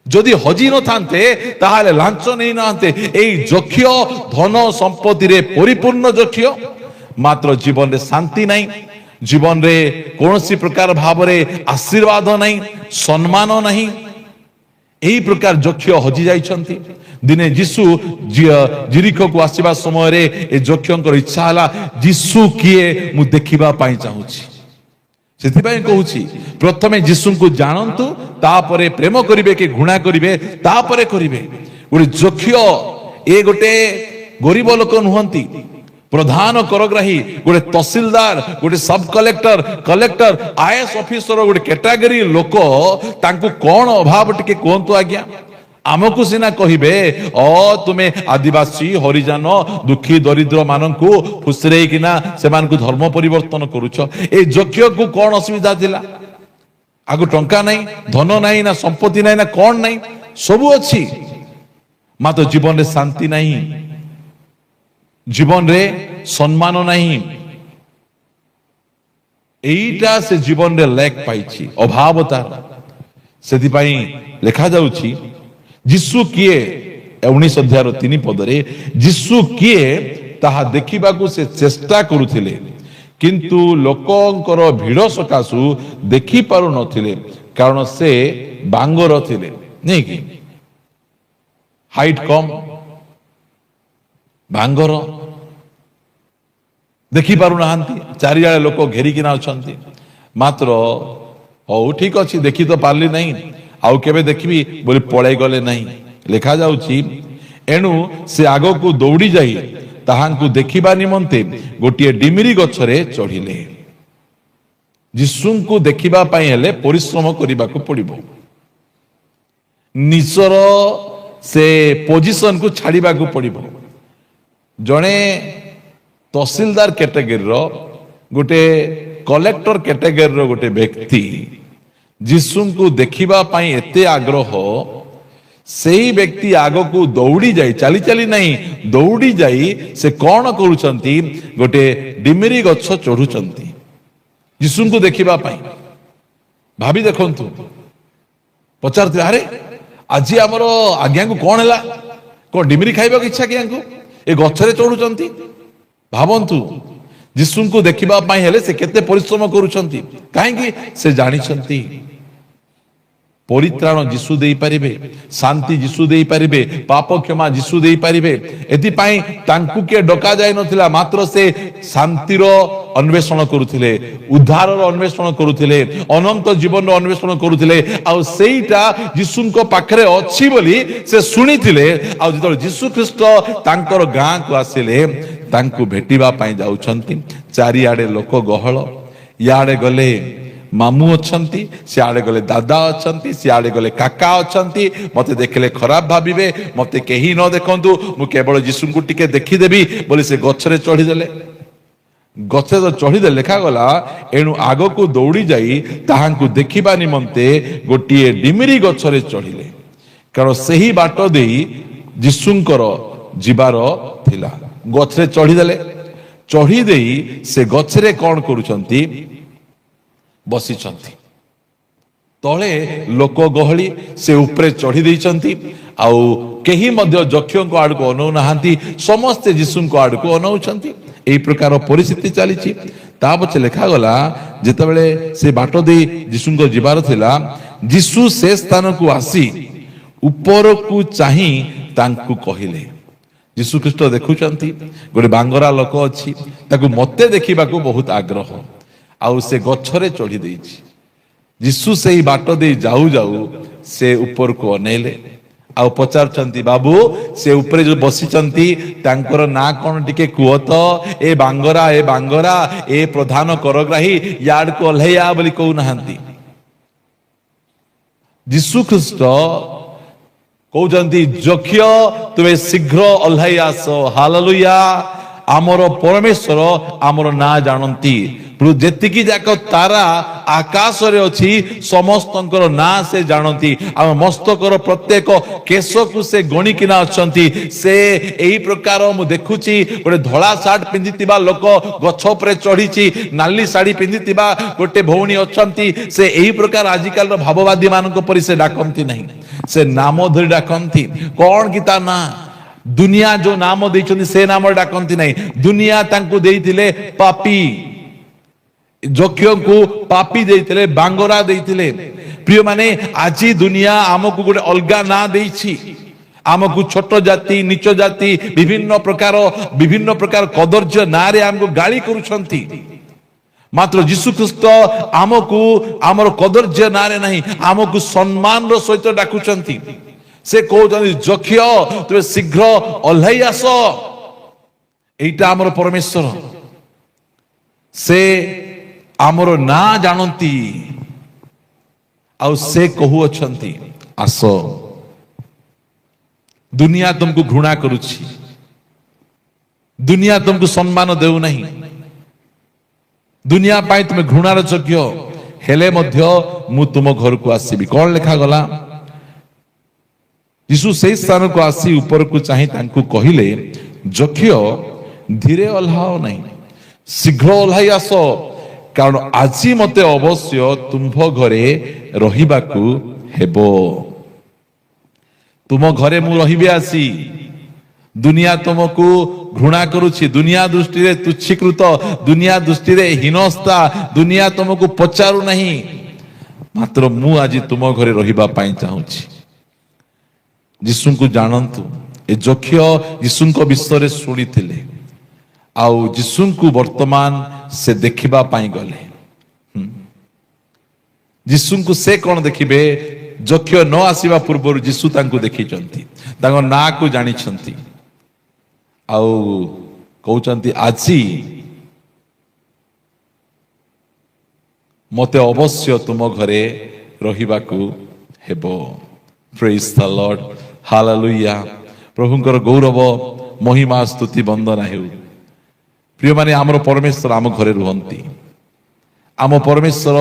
ଯଦି ହଜି ନଥାନ୍ତେ ତାହେଲେ ଲାଞ୍ଚ ନେଇନାହାନ୍ତେ। ଏଇ ଯକ୍ଷ ଧନ ସମ୍ପତ୍ତିରେ ପରିପୂର୍ଣ୍ଣ ଯକ୍ଷ, ମାତ୍ର ଜୀବନରେ ଶାନ୍ତି ନାହିଁ, ଜୀବନରେ କୌଣସି ପ୍ରକାର ଭାବରେ ଆଶୀର୍ବାଦ ନାହିଁ, ସମ୍ମାନ ନାହିଁ। ଏହି ପ୍ରକାର ଯକ୍ଷ ହଜି ଯାଇଛନ୍ତି। ଦିନେ ଯୀଶୁ ଜିରିଖକୁ ଆସିବା ସମୟରେ ଏ ଯକ୍ଷଙ୍କର ଇଚ୍ଛା ହେଲା, ଯୀଶୁ କିଏ ମୁଁ ଦେଖିବା ପାଇଁ ଚାହୁଁଛି। ସେଥିପାଇଁ କହୁଛି ପ୍ରଥମେ ଯୀଶୁଙ୍କୁ ଜାଣନ୍ତୁ, ତାପରେ ପ୍ରେମ କରିବେ କି ଘୃଣା କରିବେ ତାପରେ କରିବେ। ଗୋଟେ ଯକ୍ଷ ଏ ଗୋଟେ ଗରିବ ଲୋକ ନୁହନ୍ତି, ପ୍ରଧାନ କରଗ୍ରାହୀ, ଗୋଟେ ତହସିଲଦାର, ଗୋଟେ sub collector, collector, IAS officer ଗୋଟେ କ୍ୟାଟାଗୋରୀ ଲୋକ। ତାଙ୍କୁ କଣ ଅଭାବ ଟିକେ କୁହନ୍ତୁ ଆଜ୍ଞା। ଆମକୁ ସିନା କହିବେ ତୁମେ ଆଦିବାସୀ, ହରିଜନ, ଦୁଃଖୀ ଦରିଦ୍ର ମାନଙ୍କୁ ଫୁସରେଇକିନା ସେମାନଙ୍କୁ ଧର୍ମ ପରିବର୍ତ୍ତନ କରୁଛ। ଏ ଯଜ୍ଞକୁ କଣ ଅସୁବିଧା ଥିଲା? ଆଗୁ ଟଙ୍କା ନାହିଁ, ଧନ ନାହିଁ, ନା ସମ୍ପତ୍ତି ନାହିଁ, ନା କଣ ନାହିଁ? ସବୁ ଅଛି, ମାତ୍ର ଜୀବନରେ ଶାନ୍ତି ନାହିଁ, ଜୀବନରେ ସମ୍ମାନ ନାହିଁ। এইটা ସେ ଜୀବନରେ ଲେକ୍ ପାଇଛି, ଅଭାବ ତାର। ସେଥିପାଇଁ ଲେଖାଯାଉଛି ଯୀଶୁ କିଏ, 19 ଅଧ୍ୟାୟର 3 ପଦରେ, ଯୀଶୁ କିଏ ତାହା ଦେଖିବାକୁ ସେ ଚେଷ୍ଟା କରୁଥିଲେ, କିନ୍ତୁ ଲୋକଙ୍କର ଭିଡ଼ ସକାଶୁ ଦେଖି ପାରୁନଥିଲେ, କାରଣ ସେ ବାଙ୍ଗର ଥିଲେ। ନାଇକି, ହାଇଟ୍ କମ୍, ବାଙ୍ଗର, ଦେଖି ପାରୁନାହାନ୍ତି, ଚାରିଆଡ଼େ ଲୋକ ଘେରିକିନା ଅଛନ୍ତି। ମାତ୍ର ହଉ ଠିକ ଅଛି, ଦେଖି ତ ପାରିଲି ନାହିଁ, ଆଉ କେବେ ଦେଖିବି ବୋଲି ପଳେଇ ଗଲେ ନାହିଁ। ଲେଖାଯାଉଛି ଏଣୁ ସେ ଆଗକୁ ଦୌଡ଼ି ଯାଇ ତାହାଙ୍କୁ ଦେଖିବା ନିମନ୍ତେ ଗୋଟିଏ ଡିମିରି ଗଛରେ ଚଢ଼ିଲେ। ଯୀଶୁଙ୍କୁ ଦେଖିବା ପାଇଁ ହେଲେ ପରିଶ୍ରମ କରିବାକୁ ପଡ଼ିବ, ନିଜର ସେ ପୋଜିସନକୁ ଛାଡ଼ିବାକୁ ପଡ଼ିବ। ଜଣେ ତହସିଲଦାର କ୍ୟାଟେଗୋରୀର, ଗୋଟେ କଲେକ୍ଟର କ୍ୟାଟେଗୋରୀର ଗୋଟେ ବ୍ୟକ୍ତି ଯୀଶୁଙ୍କୁ ଦେଖିବା ପାଇଁ ଏତେ ଆଗ୍ରହ, ସେହି ବ୍ୟକ୍ତି ଆଗକୁ ଦୌଡ଼ି ଯାଇ, ଚାଲି ଚାଲି ନାହିଁ, ଦୌଡ଼ି ଯାଇ ସେ କଣ କରୁଛନ୍ତି, ଗୋଟେ ଡିମିରି ଗଛ ଚଢୁଛନ୍ତି ଯୀଶୁଙ୍କୁ ଦେଖିବା ପାଇଁ। ଭାବି ଦେଖନ୍ତୁ, ପଚାରୁଥିବେ ଆରେ ଆଜି ଆମର ଆଜ୍ଞାଙ୍କୁ କଣ ହେଲା, କଣ ଡିମିରି ଖାଇବାକୁ ଇଚ୍ଛା କି ଆଙ୍କୁ, ଏ ଗଛରେ ଚଢୁଛନ୍ତି। ଭାବନ୍ତୁ, ଯୀଶୁଙ୍କୁ ଦେଖିବା ପାଇଁ ହେଲେ ସେ କେତେ ପରିଶ୍ରମ କରୁଛନ୍ତି। କାହିଁକି, ସେ ଜାଣିଛନ୍ତି ପରିତ୍ରାଣ ଯୀଶୁ ଦେଇପାରିବେ, ଶାନ୍ତି ଯୀଶୁ ଦେଇପାରିବେ, ପାପ କ୍ଷମା ଯୀଶୁ ଦେଇପାରିବେ। ଏଥିପାଇଁ ତାଙ୍କୁ କିଏ ଡକା ଯାଇ ନଥିଲା, ମାତ୍ର ସେ ଶାନ୍ତିର ଅନ୍ୱେଷଣ କରୁଥିଲେ, ଉଦ୍ଧାରର ଅନ୍ୱେଷଣ କରୁଥିଲେ, ଅନନ୍ତ ଜୀବନର ଅନ୍ୱେଷଣ କରୁଥିଲେ। ଆଉ ସେଇଟା ଯୀଶୁଙ୍କ ପାଖରେ ଅଛି ବୋଲି ସେ ଶୁଣିଥିଲେ। ଆଉ ଯେତେବେଳେ ଯୀଶୁ ଖ୍ରୀଷ୍ଟ ତାଙ୍କର ଗାଁକୁ ଆସିଲେ, ତାଙ୍କୁ ଭେଟିବା ପାଇଁ ଯାଉଛନ୍ତି, ଚାରିଆଡେ ଲୋକ ଗହଳ। ଇଆଡେ ଗଲେ ମାମୁଁ ଅଛନ୍ତି, ସିଆଡେ ଗଲେ ଦାଦା ଅଛନ୍ତି, ସିଆଡେ ଗଲେ କାକା ଅଛନ୍ତି। ମତେ ଦେଖିଲେ ଖରାପ ଭାବିବେ, ମତେ କେହି ନ ଦେଖନ୍ତୁ, ମୁଁ କେବଳ ଯୀଶୁଙ୍କୁ ଟିକେ ଦେଖିଦେବି ବୋଲି ସେ ଗଛରେ ଚଢିଦେଲେ। ଗଛରେ ଚଢିଦେଲେ, ଲେଖାଗଲା ଏଣୁ ଆଗକୁ ଦୌଡ଼ି ଯାଇ ତାହାଙ୍କୁ ଦେଖିବା ନିମନ୍ତେ ଗୋଟିଏ ଡିମିରି ଗଛରେ ଚଢିଲେ, କାରଣ ସେହି ବାଟ ଦେଇ ଯୀଶୁଙ୍କର ଯିବାର ଥିଲା। ଗଛରେ ଚଢିଦେଲେ, ଚଢି ଦେଇ ସେ ଗଛରେ କଣ କରୁଛନ୍ତି, ବସିଛନ୍ତି। ତଳେ ଲୋକ ଗହଳି, ସେ ଉପରେ ଚଢି ଦେଇଛନ୍ତି। ଆଉ କେହି ମଧ୍ୟ ଯକ୍ଷଙ୍କ ଆଡକୁ ଅନଉନାହାନ୍ତି, ସମସ୍ତେ ଯୀଶୁଙ୍କ ଆଡକୁ ଅନଉଛନ୍ତି। ଏହି ପ୍ରକାର ପରିସ୍ଥିତି ଚାଲିଛି। ତା ପଛେ ଲେଖାଗଲା ଯେତେବେଳେ ସେ ବାଟ ଦେଇ ଯୀଶୁଙ୍କ ଯିବାର ଥିଲା, ଯୀଶୁ ସେ ସ୍ଥାନକୁ ଆସି ଉପରକୁ ଚାହିଁ ତାଙ୍କୁ କହିଲେ। ଯୀଶୁ ଖ୍ରୀଷ୍ଟ ଦେଖୁଛନ୍ତି ଗୋଟେ ବାଙ୍ଗରା ଲୋକ ଅଛି, ତାକୁ ମତେ ଦେଖିବାକୁ ବହୁତ ଆଗ୍ରହ, ଆଉ ସେ ଗଛରେ ଚଢି ଦେଇଛି। ଯୀଶୁ ସେଇ ବାଟ ଦେଇ ଯାଉ ଯାଉ ସେ ଉପରକୁ ଅନେଇଲେ, ଆଉ ପଚାରୁଛନ୍ତି, ବାବୁ ସେ ଉପରେ ଯୋଉ ବସିଛନ୍ତି ତାଙ୍କର ନାଁ କଣ ଟିକେ କୁହ ତ। ଏ ବାଙ୍ଗରା, ଏ ବାଙ୍ଗରା, ଏ ପ୍ରଧାନ କରଗ୍ରାହୀ, ୟାଡକୁ ଓହ୍ଲେଇଆ ବୋଲି କହୁନାହାନ୍ତି। ଯୀଶୁ ଖ୍ରୀଷ୍ଟ କହୁଛନ୍ତି, ଯକ୍ଷ ତୁମେ ଶୀଘ୍ର ଓହ୍ଲାଇ ଆସ। ହାଲେଲୁୟା। ଆମର ପରମେଶ୍ୱର ଆମର ନାଁ ଜାଣନ୍ତି। ଯେତିକି ଯାକ ତାରା ଆକାଶରେ ଅଛି ସମସ୍ତଙ୍କର ନାଁ ସେ ଜାଣନ୍ତି। ଆମ ମସ୍ତକର ପ୍ରତ୍ୟେକ କେଶକୁ ସେ ଗଣିକିନା ଅଛନ୍ତି। ସେ ଏହି ପ୍ରକାର, ମୁଁ ଦେଖୁଛି ଗୋଟେ ଧଳା ସାର୍ଟ ପିନ୍ଧିଥିବା ଲୋକ ଗଛ ଉପରେ ଚଢିଛି, ନାଲି ଶାଢୀ ପିନ୍ଧିଥିବା ଗୋଟେ ଭଉଣୀ ଅଛନ୍ତି। ସେ ଏହି ପ୍ରକାର ଆଜିକାଲିର ଭାବବାଦୀ ମାନଙ୍କ ପରି ସେ ଡାକନ୍ତି ନାହିଁ, ସେ ନାମ ଧରି ଡାକନ୍ତି। କଣ କି ତା ନାଁ? ଦୁନିଆ ଯୋଉ ନାମ ଦେଇଛନ୍ତି ସେ ନାମ ଡାକନ୍ତି ନାହିଁ। ଦୁନିଆ ତାଙ୍କୁ ଦେଇଥିଲେ ପାପୀ, ଯକ୍ଷଙ୍କୁ ପାପୀ ଦେଇଥିଲେ, ବାଙ୍ଗରା ଦେଇଥିଲେ। ପ୍ରିୟ ମାନେ, ଆଜି ଦୁନିଆ ଆମକୁ ଗୋଟେ ଅଲଗା ନାଁ ଦେଇଛି। ଆମକୁ ଛୋଟ ଜାତି, ନିଚ ଜାତି, ବିଭିନ୍ନ ପ୍ରକାର କଦର୍ଯ୍ୟ ନାଁରେ ଆମକୁ ଗାଳି କରୁଛନ୍ତି। ମାତ୍ର ଯୀଶୁ ଖ୍ରୀଷ୍ଟ ଆମକୁ ଆମର କଦର୍ଯ୍ୟ ନାଁରେ ନାହିଁ, ଆମକୁ ସମ୍ମାନର ସହିତ ଡାକୁଛନ୍ତି। ସେ କହୁଛନ୍ତି, ଯକ୍ଷ ତୁମେ ଶୀଘ୍ର ଓହ୍ଲାଇ ଆସ। এইটা ଆମର ପରମେଶ୍ୱର, ସେ ଆମର ନାଁ ଜାଣନ୍ତି, ଆଉ ସେ କହୁଅଛନ୍ତି ଆସ। ଦୁନିଆ ତୁମକୁ ଘୃଣା କରୁଛି, ଦୁନିଆ ତୁମକୁ ସମ୍ମାନ ଦେଉନାହିଁ, ଦୁନିଆ ପାଇଁ ତୁମେ ଘୃଣାର ଯୋଗ୍ୟ, ହେଲେ ମଧ୍ୟ ମୁଁ ତୁମ ଘରକୁ ଆସିବି। କଣ ଲେଖାଗଲା? ଯୀଶୁ ସେହି ସ୍ଥାନକୁ ଆସି ଉପରକୁ ଚାହିଁ ତାଙ୍କୁ କହିଲେ, ଯକ୍ଷ ଧୀରେ ଓହ୍ଲାଅ ନାହିଁ, ଶୀଘ୍ର ଓହ୍ଲାଇ ଆସ, କାରଣ ଆଜି ମତେ ଅବଶ୍ୟ ତୁମ୍ଭ ଘରେ ରହିବାକୁ ହେବ। ତୁମ ଘରେ ମୁଁ ରହିବି ଆସି। ଦୁନିଆ ତୁମକୁ ଘୃଣା କରୁଛି, ଦୁନିଆ ଦୃଷ୍ଟିରେ ତୁଚ୍ଛୀକୃତ, ଦୁନିଆ ଦୃଷ୍ଟିରେ ହୀନସ୍ତା, ଦୁନିଆ ତୁମକୁ ପଚାରୁ ନାହିଁ, ମାତ୍ର ମୁଁ ଆଜି ତୁମ ଘରେ ରହିବା ପାଇଁ ଚାହୁଁଛି। ଯୀଶୁଙ୍କୁ ଜାଣନ୍ତୁ, ଏ ଯକ୍ଷ ଯୀଶୁଙ୍କ ବିଷୟରେ ଶୁଣିଥିଲେ, ଆଉ ଯୀଶୁଙ୍କୁ ବର୍ତ୍ତମାନ ସେ ଦେଖିବା ପାଇଁ ଗଲେ। ଯୀଶୁଙ୍କୁ ସେ କଣ ଦେଖିବେ? ଯକ୍ଷ ନ ଆସିବା ପୂର୍ବରୁ ଯୀଶୁ ତାଙ୍କୁ ଦେଖିଛନ୍ତି, ତାଙ୍କ ନାଁକୁ ଜାଣିଛନ୍ତି, ଆଉ କହୁଛନ୍ତି ଆଜି ମତେ ଅବଶ୍ୟ ତୁମ ଘରେ ରହିବାକୁ ହେବ। ପ୍ରେଜ୍ ଦ ଲର୍ଡ, ହାଲେଲୁୟା। ପ୍ରଭୁଙ୍କର ଗୌରବ, ମହିମା, ସ୍ତୁତି, ବନ୍ଦନା ହେଉ। ପ୍ରିୟମାନେ, ଆମର ପରମେଶ୍ୱର ଆମ ଘରେ ରୁହନ୍ତି। ଆମ ପରମେଶ୍ୱର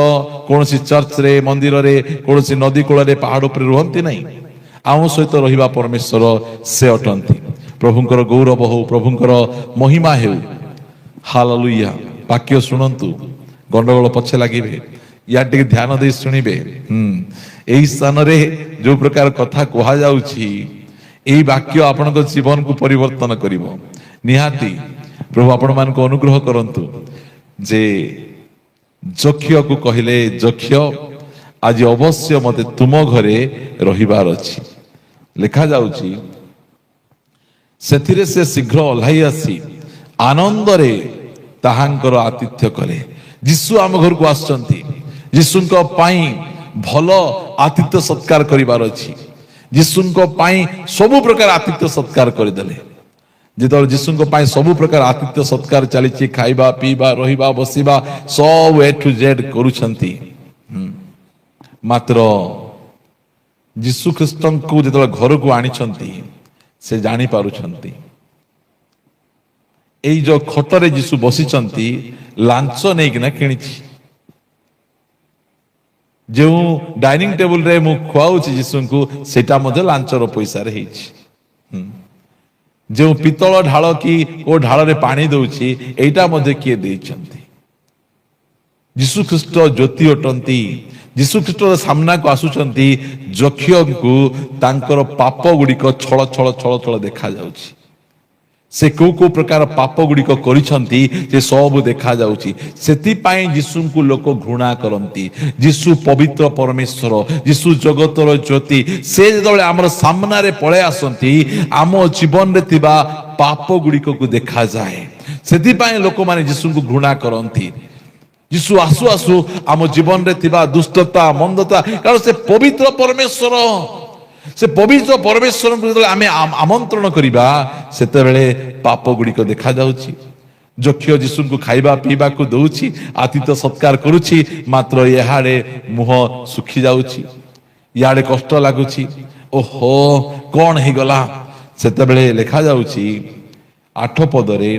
କୌଣସି ଚର୍ଚ୍ଚରେ, ମନ୍ଦିରରେ, କୌଣସି ନଦୀ କୂଳରେ, ପାହାଡ଼ ଉପରେ ରୁହନ୍ତି ନାହିଁ। ଆମ ସହିତ ରହିବା ପରମେଶ୍ୱର ସେ ଅଟନ୍ତି। ପ୍ରଭୁଙ୍କର ଗୌରବ ହଉ, ପ୍ରଭୁଙ୍କର ମହିମା ହେଉ। ହାଲେଲୁୟା। ବାକ୍ୟ ଶୁଣନ୍ତୁ, ଗଣ୍ଡଗୋଳ ପଛେ ଲାଗିବେ, ୟା ଟିକେ ଧ୍ୟାନ ଦେଇ ଶୁଣିବେ। ଏହି ସ୍ଥାନରେ ଯୋଉ ପ୍ରକାର କଥା କୁହାଯାଉଛି, ଏହି ବାକ୍ୟ ଆପଣଙ୍କ ଜୀବନକୁ ପରିବର୍ତ୍ତନ କରିବ ନିହାତି। ପ୍ରଭୁ ଆପଣମାନଙ୍କୁ ଅନୁଗ୍ରହ କରନ୍ତୁ ଯେ ଯକ୍ଷକୁ କହିଲେ, ଯକ୍ଷ ଆଜି ଅବଶ୍ୟ ମତେ ତୁମ ଘରେ ରହିବାର ଅଛି। ଲେଖାଯାଉଛି, ସେଥିରେ ସେ ଶୀଘ୍ର ଓହ୍ଲାଇ ଆସି ଆନନ୍ଦରେ ତାହାଙ୍କର ଆତିଥ୍ୟ କଲେ। ଯୀଶୁ ଆମ ଘରକୁ ଆସୁଛନ୍ତି, ଯୀଶୁଙ୍କ ପାଇଁ ଭଲ ଆତିଥ୍ୟ ସତ୍କାର କରିବାର ଅଛି। ଯୀଶୁଙ୍କ ପାଇଁ ସବୁ ପ୍ରକାର ଆତିଥ୍ୟ ସତ୍କାର କରିଦେଲେ। ଯେତେବେଳେ ଯୀଶୁଙ୍କ ପାଇଁ ସବୁ ପ୍ରକାର ଆତିଥ୍ୟ ସତ୍କାର ଚାଲିଛି, ଖାଇବା, ପିଇବା, ରହିବା, ବସିବା, ସବୁ A to Z କରୁଛନ୍ତି, ମାତ୍ର ଯୀଶୁ ଖ୍ରୀଷ୍ଟଙ୍କୁ ଯେତେବେଳେ ଘରକୁ ଆଣିଛନ୍ତି, ସେ ଜାଣିପାରୁଛନ୍ତି ଏଇ ଯୋଉ ଖଟରେ ଯୀଶୁ ବସିଛନ୍ତି, ଲାଞ୍ଚ ନେଇକିନା କିଣିଛି। ଯେଉଁ ଡାଇନିଂ ଟେବୁଲରେ ମୁଁ ଖୁଆଉଛି ଯୀଶୁଙ୍କୁ, ସେଇଟା ମଧ୍ୟ ଲାଞ୍ଚର ପଇସାରେ ହେଇଛି। ଯେଉଁ ପିତ୍ତଳ ଢାଳ କି ଓ ଢାଳରେ ପାଣି ଦଉଛି, ଏଇଟା ମଧ୍ୟ କିଏ ଦେଇଛନ୍ତି? ଯୀଶୁ ଖ୍ରୀଷ୍ଟ ଜ୍ୟୋତି ଅଟନ୍ତି। ଯୀଶୁ ଖ୍ରୀଷ୍ଟ ସାମ୍ନାକୁ ଆସୁଛନ୍ତି, ଯକ୍ଷଙ୍କୁ ତାଙ୍କର ପାପ ଗୁଡ଼ିକ ଛଳ ଛଳ ଛଳ ଛଳ ଦେଖାଯାଉଛି। ସେ କୋଉ କୋଉ ପ୍ରକାର ପାପ ଗୁଡ଼ିକ କରିଛନ୍ତି, ସେ ସବୁ ଦେଖାଯାଉଛି। ସେଥିପାଇଁ ଯୀଶୁଙ୍କୁ ଲୋକ ଘୃଣା କରନ୍ତି। ଯୀଶୁ ପବିତ୍ର ପରମେଶ୍ୱର, ଯୀଶୁ ଜଗତର ଜ୍ୟୋତି। ସେ ଯେତେବେଳେ ଆମର ସାମ୍ନାରେ ପଳେଇ ଆସନ୍ତି, ଆମ ଜୀବନରେ ଥିବା ପାପ ଗୁଡ଼ିକକୁ ଦେଖାଯାଏ। ସେଥିପାଇଁ ଲୋକମାନେ ଯୀଶୁଙ୍କୁ ଘୃଣା କରନ୍ତି। ଯୀଶୁ ଆସୁ ଆସୁ ଆମ ଜୀବନରେ ଥିବା ଦୁଷ୍ଟତା, ମନ୍ଦତା, କାରଣ ସେ ପବିତ୍ର ପରମେଶ୍ୱର। ସେ ପବିତ୍ର ପରମେଶ୍ୱରଙ୍କୁ ଯେତେବେଳେ ଆମେ ଆମନ୍ତ୍ରଣ କରିବା, ସେତେବେଳେ ପାପ ଗୁଡ଼ିକ ଦେଖାଯାଉଛି। ଯକ୍ଷ ଯୀଶୁଙ୍କୁ ଖାଇବା ପିଇବାକୁ ଦଉଛି, ଆତିଥ୍ୟ ସତ୍କାର କରୁଛି, ମାତ୍ର ଏହାଡେ ମୁହଁ ଶୁଖି ଯାଉଛି, ଇଆଡେ କଷ୍ଟ ଲାଗୁଛି। ଓହୋ, କଣ ହେଇଗଲା? ସେତେବେଳେ ଲେଖାଯାଉଛି 8 ପଦରେ,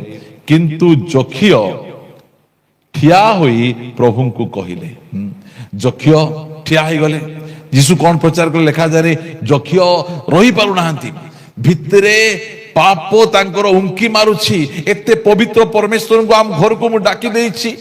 କିନ୍ତୁ ଯକ୍ଷ ଠିଆ ହୋଇ ପ୍ରଭୁଙ୍କୁ କହିଲେ। ଯକ୍ଷ ଠିଆ ହେଇଗଲେ। ଯୀଶୁ କଣ ପ୍ରଚାର କଲେ? ଲେଖାଯାଏ, ଯକ୍ଷ ରହିପାରୁନାହାନ୍ତି, ଭିତରେ ପାପ ତାଙ୍କର ଉଙ୍କି ମାରୁଛି। ଏତେ ପବିତ୍ର ପରମେଶ୍ୱରଙ୍କୁ ଆମ ଘରକୁ ମୁଁ ଡାକି ଦେଇଛି,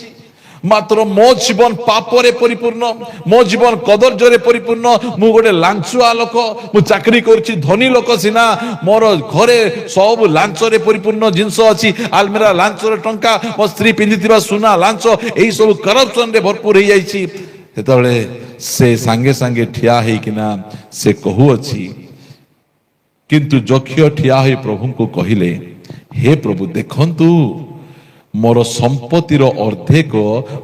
ମାତ୍ର ମୋ ଜୀବନ ପାପରେ ପରିପୂର୍ଣ୍ଣ, ମୋ ଜୀବନ କଦର୍ଯ୍ୟରେ ପରିପୂର୍ଣ୍ଣ। ମୁଁ ଗୋଟେ ଲାଞ୍ଚୁଆ ଲୋକ, ମୁଁ ଚାକିରି କରୁଛି, ଧନୀ ଲୋକ ସିନା, ମୋର ଘରେ ସବୁ ଲାଞ୍ଚରେ ପରିପୂର୍ଣ୍ଣ ଜିନିଷ ଅଛି। ଆଲମିରା ଲାଞ୍ଚର ଟଙ୍କା, ମୋ ସ୍ତ୍ରୀ ପିନ୍ଧିଥିବା ସୁନା ଲାଞ୍ଚ, ଏଇ ସବୁ କରପସନରେ ଭରପୁର ହେଇଯାଇଛି। ସେତେବେଳେ ସେ ସାଙ୍ଗେ ସାଙ୍ଗେ ଠିଆ ହେଇକିନା ସେ କହୁଅଛି, କିନ୍ତୁ ଯକ୍ଷ ଠିଆ ହୋଇ ପ୍ରଭୁଙ୍କୁ କହିଲେ, ହେ ପ୍ରଭୁ, ଦେଖନ୍ତୁ ମୋର ସମ୍ପତ୍ତିର ଅର୍ଦ୍ଧେକ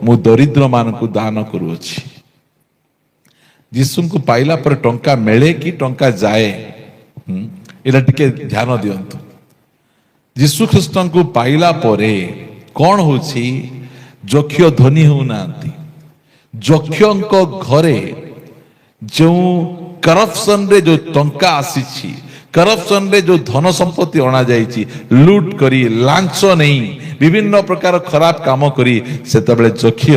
ମୁଁ ଦରିଦ୍ର ମାନଙ୍କୁ ଦାନ କରୁଅଛି। ଯୀଶୁଙ୍କୁ ପାଇଲା ପରେ ଟଙ୍କା ମିଳେ କି ଟଙ୍କା ଯାଏ? ଏଇଟା ଟିକେ ଧ୍ୟାନ ଦିଅନ୍ତୁ। ଯୀଶୁ ଖ୍ରୀଷ୍ଟଙ୍କୁ ପାଇଲା ପରେ କଣ ହଉଛି? ଯକ୍ଷ ଧନୀ ହଉନାହାନ୍ତି। ଯକ୍ଷଙ୍କ ଘରେ ଯେଉଁ କରପସନରେ ଯୋଉ ଟଙ୍କା ଆସିଛି, କରପସନରେ ଯୋଉ ଧନ ସମ୍ପତ୍ତି ଅଣାଯାଇଛି, ଲୁଟ କରି, ଲାଞ୍ଚ ନେଇ, ବିଭିନ୍ନ ପ୍ରକାର ଖରାପ କାମ କରି, ସେତେବେଳେ ଯକ୍ଷ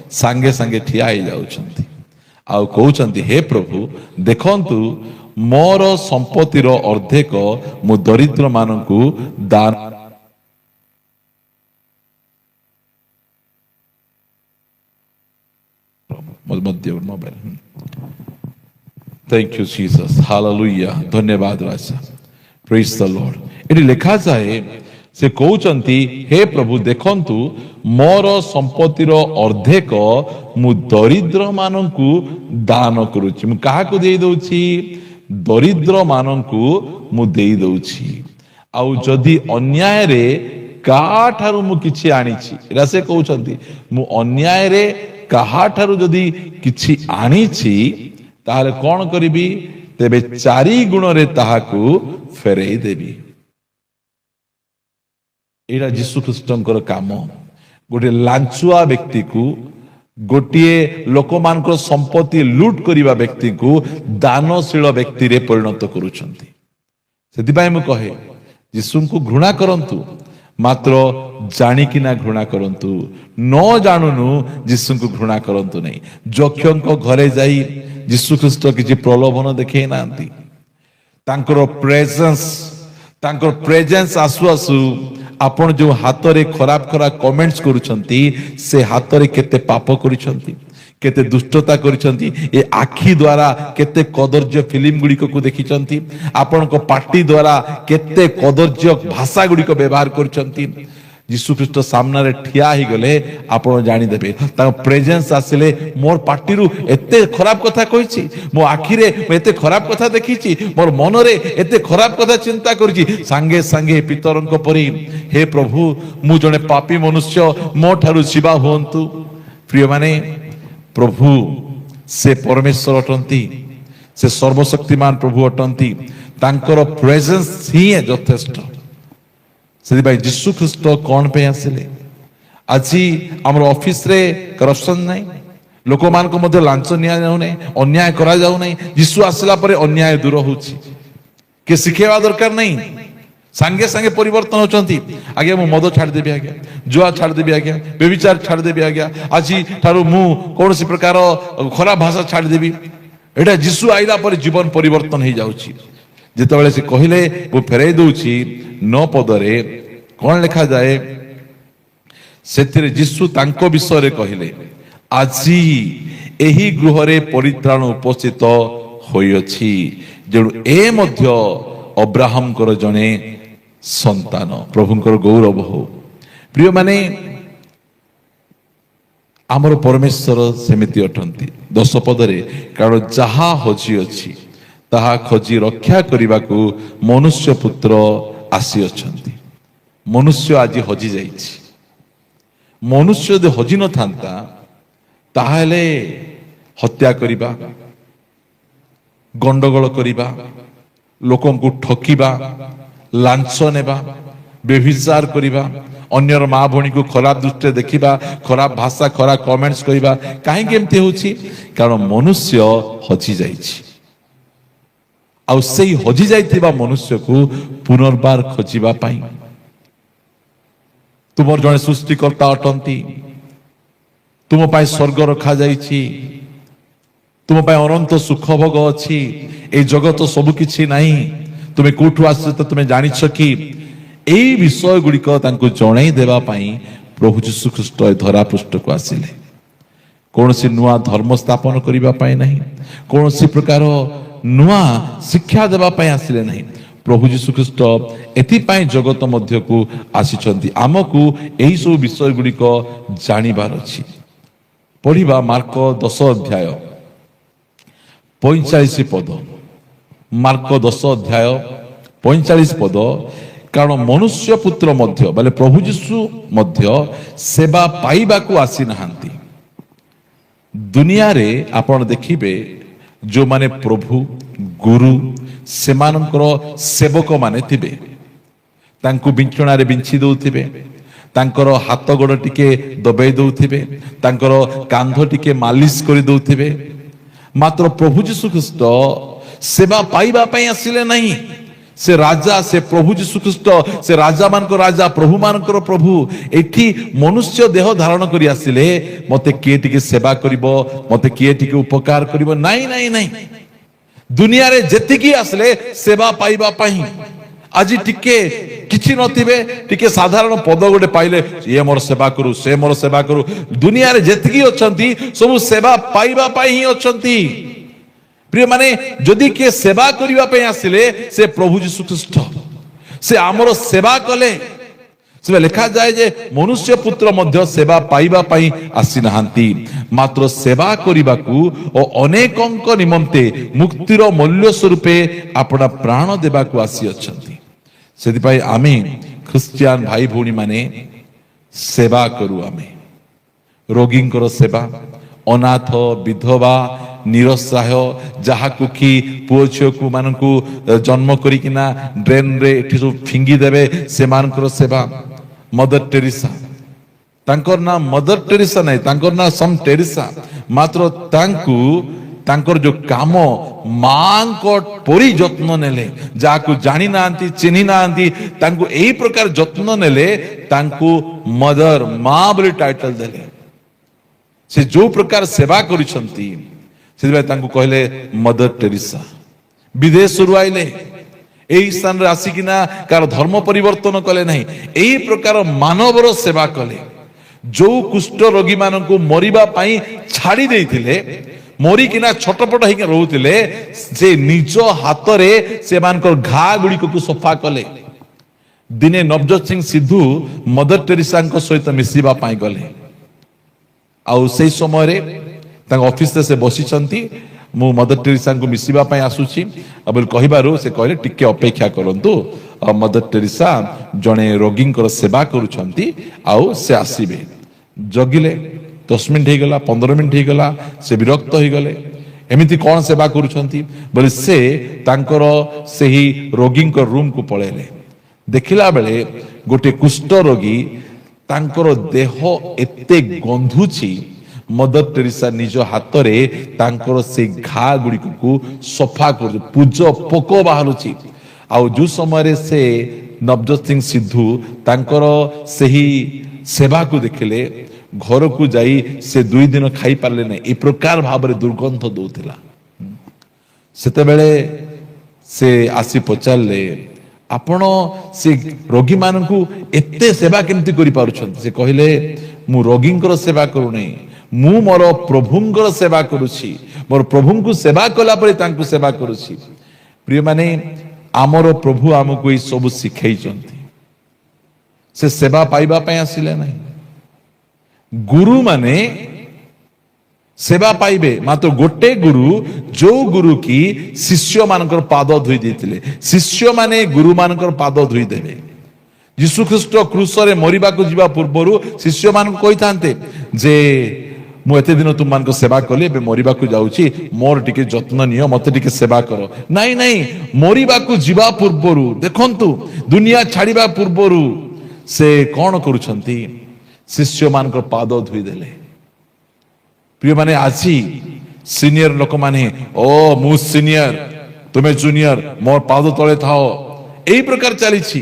ସାଙ୍ଗେ ସାଙ୍ଗେ ଠିଆ ହେଇଯାଉଛନ୍ତି, ଆଉ କହୁଛନ୍ତି, ହେ ପ୍ରଭୁ, ଦେଖନ୍ତୁ ମୋର ସମ୍ପତ୍ତିର ଅର୍ଦ୍ଧେକ ମୁଁ ଦରିଦ୍ର ମାନଙ୍କୁ ଦାନ mobile. Thank you Jesus, hallelujah, धन्यवाद राजा, प्रेज द लॉर्ड। एटी लिखा जाए से कहउचंती हे प्रभु देखंतु मोर संपत्तिर अर्धेक मु दरिद्र मानंकु दान करूची। मु काहा को देई दउची? दरिद्र मानंकु मु देई दउची। आउ जदि अन्याय रे काहा ठारू मु किछि आनिछि, एरा से कहउचंती मु अन्याय रे काहा ठारू जदि किछि आनिछि ताहले कौन करिबी? तेबे 4 गुण रे ताहाकु फेरई देबी। एटा यीशु ख्रीष्टंकर काम। गोटे लांचुआ व्यक्ति को, गोटे लोक मानकर संपत्ति लूट करिबा व्यक्ति को दानशील व्यक्ति रे परिणत करूछंती। सेतिबाई मु कहे यीशु को घृणा करंतु, मात्र जानिकिना घृणा करंतु, न जानुनु यीशु को घृणा करंतु नहीं। जक्षक घरे जाई यीशु ख्रीष्ट किछि प्रलोभन देखै नांती। तांकर प्रेजेंस आसु आसु आपण जो हाथ रे खराब खराब कमेंट्स करूछंती, से हाथ रे केते पाप करूछंती, केते दुष्टता करूछंती। ए आखी द्वारा केते कदर्य फिल्म गुडी को देखिछंती। आपण को पार्टी द्वारा केते कदर्य भाषा गुडी को व्यवहार करूछंती। यीशु ख्रीष्ट सामने रे ठिया ही गले आपण जानि देबे। ता प्रेजेंस आसिले मोर पार्टी रु एते खराब कथा कहिछि, मो आखी रे एते खराब कथा देखिछि, मोर मन रे एते खराब कथा चिंता करछि, संगे संगे पितरंक परि हे प्रभु मु जने पापी मनुष्य, मो ठारू शिवा होंतु। प्रिय माने प्रभु से परमेश्वर अटंती, से सर्वशक्तिमान प्रभु अटंती। तांकर प्रेजेंस ही यथेष्ट। से यीशु ख्रीष्ट कौन पे आसिले? आज आमर ऑफिस रे करप्शन नहीं, लोक मान को मध्य लांच निया जाउ नहीं, अन्याय करा जाउ नहीं। यीशु आसिला परे अन्याय दूर होछि। के शिखेवा दरकार नहीं, संगे संगे परिवर्तन होचंती। आगे मु मद छाड़ देबी, आगे जुआ छाड़ देबी, आगे व्यभिचार छाड़ देबी, आगे आज ठारू मु कोनोसी प्रकार खराब भाषा छाड़ देबी। एटा यीशु आइला पर जीवन परिवर्तन हो जाउछि। जेतेबेले से कहिले मु फेरई दउछि 9 पदरे कौन लिखा जाए? सेथिरे यीशु तांको विषय रे कहिले आजी एही गृह रे परित्राण उपस्थित होइछि, जेणु ए मध्य अब्राहम कर जने संतान। प्रभुंकर गौरव हो। प्रिय माने आमर परमेश्वर सेमिति अटंती। 10 पदरे कारण जहा हजी अछि ताहा खोजी रक्षा करने मनुष्य पुत्र आसी अछंती। मनुष्य आज हजी जाइछि। मनुष्य यदि हजी न थांता ताहले हत्या करिबा, गंडगोल करिबा, लोकन को ठकिबा, लांच नेबा, व्यभिचार करिबा, अन्यर माँ भणी को खराब दृष्टि देखिबा, खराब भाषा खराब कमेंट्स करिबा। काहे केमती होछि? कारण मनुष्य हजी जाइछि। आउ सेही हजी जाइथिबा मनुष्य को पुनर्बार खोजिबा पाई तुमर जने सृष्टिकर्ता अटंती। तुम पाई स्वर्ग रखा जाइछि, तुम पाई अनंत सुख भोग अछि। ए जगत सब किछि नाही। तुमे कोठु आछो त तुमे जानिछ कि एई विषय गुडी को तांको जणाई देबा पाई प्रभु यीशु ख्रीष्ट धरा पृष्ठ को आसिले। कोनोसी नुआ धर्म स्थापन करिबा पाई नाही, कोनोसी प्रकार नुआ शिक्षा देबा पाई आसिले नहीं। प्रभु यीशु ख्रीष्ट एथिपाई जगत मध्य को आसिछंती। आमकु एही सब विषय गुडी को जानिबार अछि। पढ़िबा मार्क 10 अध्याय 45 पद। मार्क 10 अध्याय 45 पद। कारण मनुष्य पुत्र मध्य बोले प्रभु यीशु मध्य सेवा पाइबा को आसी नहांती। दुनिया रे आपण देखिबे जो माने प्रभु गुरु सेमानकर सेवक माने थिबे, तांकु बिंचणा रे बिंची दउथिबे, तांकर हाथ गोड़ टिके दबाई दउथिबे, तांकर कांध टिके मालिश करि दउथिबे। मात्र प्रभु यीशु ख्रीष्ट सेवा पाइबा पई आसिले नहीं। से राजा, से प्रभु यीशु ख्रीष्ट, से राजा मानकर राजा, प्रभु मानकर प्रभु एठी मनुष्य देह धारण करी आसिले मते किए टिके सेवा करिवो, मते किए टिके उपकार करिवो। नहीं नहीं नहीं, ଦୁନିଆରେ ଯେତିକି ଆସିଲେ ସେବା ପାଇବା ପାଇଁ। ଆଜି ଟିକେ କିଛି ନଥିବେ, ଟିକେ ସାଧାରଣ ପଦ ଗୋଟେ ପାଇଲେ ଇଏ ମୋର ସେବା କରୁ, ସେ ମୋର ସେବା କରୁ। ଦୁନିଆରେ ଯେତିକି ଅଛନ୍ତି ସବୁ ସେବା ପାଇବା ପାଇଁ ହିଁ ଅଛନ୍ତି। ପ୍ରିୟ ମାନେ, ଯଦି କିଏ ସେବା କରିବା ପାଇଁ ଆସିଲେ ସେ ପ୍ରଭୁ ଯୀଶୁ ଖ୍ରୀଷ୍ଟ, ସେ ଆମର ସେବା କଲେ। ସେ ଲେଖାଯାଏ ଯେ ମନୁଷ୍ୟ ପୁତ୍ର ମଧ୍ୟ ସେବା ପାଇବା ପାଇଁ ଆସିନାହାନ୍ତି, ମାତ୍ର ସେବା କରିବାକୁ ଓ ଅନେକଙ୍କ ନିମନ୍ତେ ମୁକ୍ତିର ମୂଲ୍ୟ ସ୍ୱରୂପେ ଆପଣା ପ୍ରାଣ ଦେବାକୁ ଆସିଅଛନ୍ତି। ସେଥିପାଇଁ ଆମେ ଖ୍ରୀଷ୍ଟିଆନ ଭାଇ ଭଉଣୀ ମାନେ ସେବା କରୁ। ଆମେ ରୋଗୀଙ୍କର ସେବା, ଅନାଥ, ବିଧବା, ନିରସହାୟ, ଯାହାକୁ କି ପୁଅ ଝିଅକୁ ମାନଙ୍କୁ ଜନ୍ମ କରିକିନା ଡ୍ରେନରେ ଏଠି ସବୁ ଫିଙ୍ଗି ଦେବେ, ସେମାନଙ୍କର ସେବା। ମଦର ଟେରେସା, ତାଙ୍କର ନାଁ ମଦର ଟେରେସା ନାହିଁ, ତାଙ୍କର ନାଁ ସମ୍ ଟେରେସା, ମାତ୍ର ତାଙ୍କୁ ତାଙ୍କର ଯୋଉ କାମ ମାଙ୍କ ପରି ଯତ୍ନ ନେଲେ। ଯାହାକୁ ଜାଣି ନାହାନ୍ତି, ଚିହ୍ନି ନାହାନ୍ତି, ତାଙ୍କୁ ଏହି ପ୍ରକାର ଯତ୍ନ ନେଲେ, ତାଙ୍କୁ ମଦର, ମା ବୋଲି ଟାଇଟଲ ଦେଲେ। ସେ ଯୋଉ ପ୍ରକାର ସେବା କରିଛନ୍ତି, ସେଥିପାଇଁ ତାଙ୍କୁ କହିଲେ ମଦର ଟେରେସା। ବିଦେଶରୁ ଆଇଲେ, ଏହି ସ୍ଥାନରେ ଆସିକିନା କାହାର ଧର୍ମ ପରିବର୍ତ୍ତନ କଲେ ନାହିଁ, ଏହି ପ୍ରକାର ମାନବର ସେବା କଲେ। ଯୋଉ କୁଷ୍ଠ ରୋଗୀ ମାନଙ୍କୁ ମରିବା ପାଇଁ ଛାଡି ଦେଇଥିଲେ, ମରିକିନା ଛଟପଟ ହେଇକି ରହୁଥିଲେ, ସେ ନିଜ ହାତରେ ସେମାନଙ୍କର ଘା ଗୁଡିକକୁ ସଫା କଲେ। ଦିନେ ନବଜୋତ ସିଂ ସିଦ୍ଧୁ ମଦର ଟେରେସାଙ୍କ ସହିତ ମିଶିବା ପାଇଁ ଗଲେ। ଆଉ ସେଇ ସମୟରେ ତାଙ୍କ ଅଫିସରେ ସେ ବସିଛନ୍ତି, ମୁଁ ମଦର ଟେରେସାଙ୍କୁ ମିଶିବା ପାଇଁ ଆସୁଛି ବୋଲି କହିବାରୁ ସେ କହିଲେ ଟିକେ ଅପେକ୍ଷା କରନ୍ତୁ, ମଦର ଟେରେସା ଜଣେ ରୋଗୀଙ୍କର ସେବା କରୁଛନ୍ତି, ଆଉ ସେ ଆସିବେ। ଜଗିଲେ, 10 ମିନିଟ ହେଇଗଲା, 15 ମିନିଟ ହେଇଗଲା, ସେ ବିରକ୍ତ ହେଇଗଲେ। ଏମିତି କଣ ସେବା କରୁଛନ୍ତି ବୋଲି ସେ ତାଙ୍କର ସେହି ରୋଗୀଙ୍କ ରୁମକୁ ପଳେଇଲେ। ଦେଖିଲା ବେଳେ ଗୋଟେ କୁଷ୍ଠ ରୋଗୀ, ତାଙ୍କର ଦେହ ଏତେ ଗନ୍ଧୁଛି, ମଦର ଟେରେସା ନିଜ ହାତରେ ତାଙ୍କର ସେ ଘା ଗୁଡିକୁ ସଫା କରୁଛି, ପୂଜ ପୋକ ବାହାରୁଛି। ଆଉ ଯୋଉ ସମୟରେ ସେ ନବଜୋତ ସିଂ ସିଦ୍ଧୁ ତାଙ୍କର ସେହି ସେବାକୁ ଦେଖିଲେ, ଘରକୁ ଯାଇ ସେ 2 ଦିନ ଖାଇ ପାରିଲେ ନାହିଁ, ଏ ପ୍ରକାର ଭାବରେ ଦୁର୍ଗନ୍ଧ ଦଉଥିଲା। ସେତେବେଳେ ସେ ଆସି ପଚାରିଲେ, ଆପଣ ସେ ରୋଗୀ ମାନଙ୍କୁ ଏତେ ସେବା କେମିତି କରିପାରୁଛନ୍ତି? ସେ କହିଲେ, ମୁଁ ରୋଗୀଙ୍କର ସେବା କରୁନାହିଁ, ମୁଁ ମୋର ପ୍ରଭୁଙ୍କର ସେବା କରୁଛି। ମୋର ପ୍ରଭୁଙ୍କୁ ସେବା କଲା ପରେ ତାଙ୍କୁ ସେବା କରୁଛି। ପ୍ରିୟମାନେ, ଆମର ପ୍ରଭୁ ଆମକୁ ଏଇ ସବୁ ଶିଖେଇଛନ୍ତି। ସେ ସେବା ପାଇବା ପାଇଁ ଆସିଲେ ନାହିଁ। ଗୁରୁ ମାନେ ସେବା ପାଇବେ, ମାତ୍ର ଗୋଟେ ଗୁରୁ, ଯୋଉ ଗୁରୁ କି ଶିଷ୍ୟ ମାନଙ୍କର ପାଦ ଧୋଇ ଦେଇଥିଲେ, ଶିଷ୍ୟ ମାନେ ଗୁରୁ ମାନଙ୍କର ପାଦ ଧୋଇ ଦେବେ। ଯୀଶୁ ଖ୍ରୀଷ୍ଟ କ୍ରୁଶରେ ମରିବାକୁ ଯିବା ପୂର୍ବରୁ ଶିଷ୍ୟ ମାନଙ୍କୁ କହିଥାନ୍ତେ ଯେ ମୁଁ ଏତେ ଦିନ ତୁମମାନଙ୍କ ସେବା କଲି, ଏବେ ମରିବାକୁ ଯାଉଛି, ମୋର ଟିକେ ଯତ୍ନ ନିଅ, ମତେ ଟିକେ ସେବା କର। ନାଇଁ ନାଇଁ, ମରିବାକୁ ଯିବା ପୂର୍ବରୁ, ଦେଖନ୍ତୁ ଦୁନିଆ ଛାଡିବା ପୂର୍ବରୁ ସେ କଣ କରୁଛନ୍ତି? ଶିଷ୍ୟ ମାନଙ୍କର ପାଦ ଧୋଇ ଦେଲେ। ପ୍ରିୟମାନେ, ଆଜି ସିନିୟର ଲୋକମାନେ, ଓ ମୁଁ ସିନିୟର, ତୁମେ ଜୁନିୟର, ମୋର ପାଦ ତଳେ ଥାଅ, ଏହି ପ୍ରକାର ଚାଲିଛି।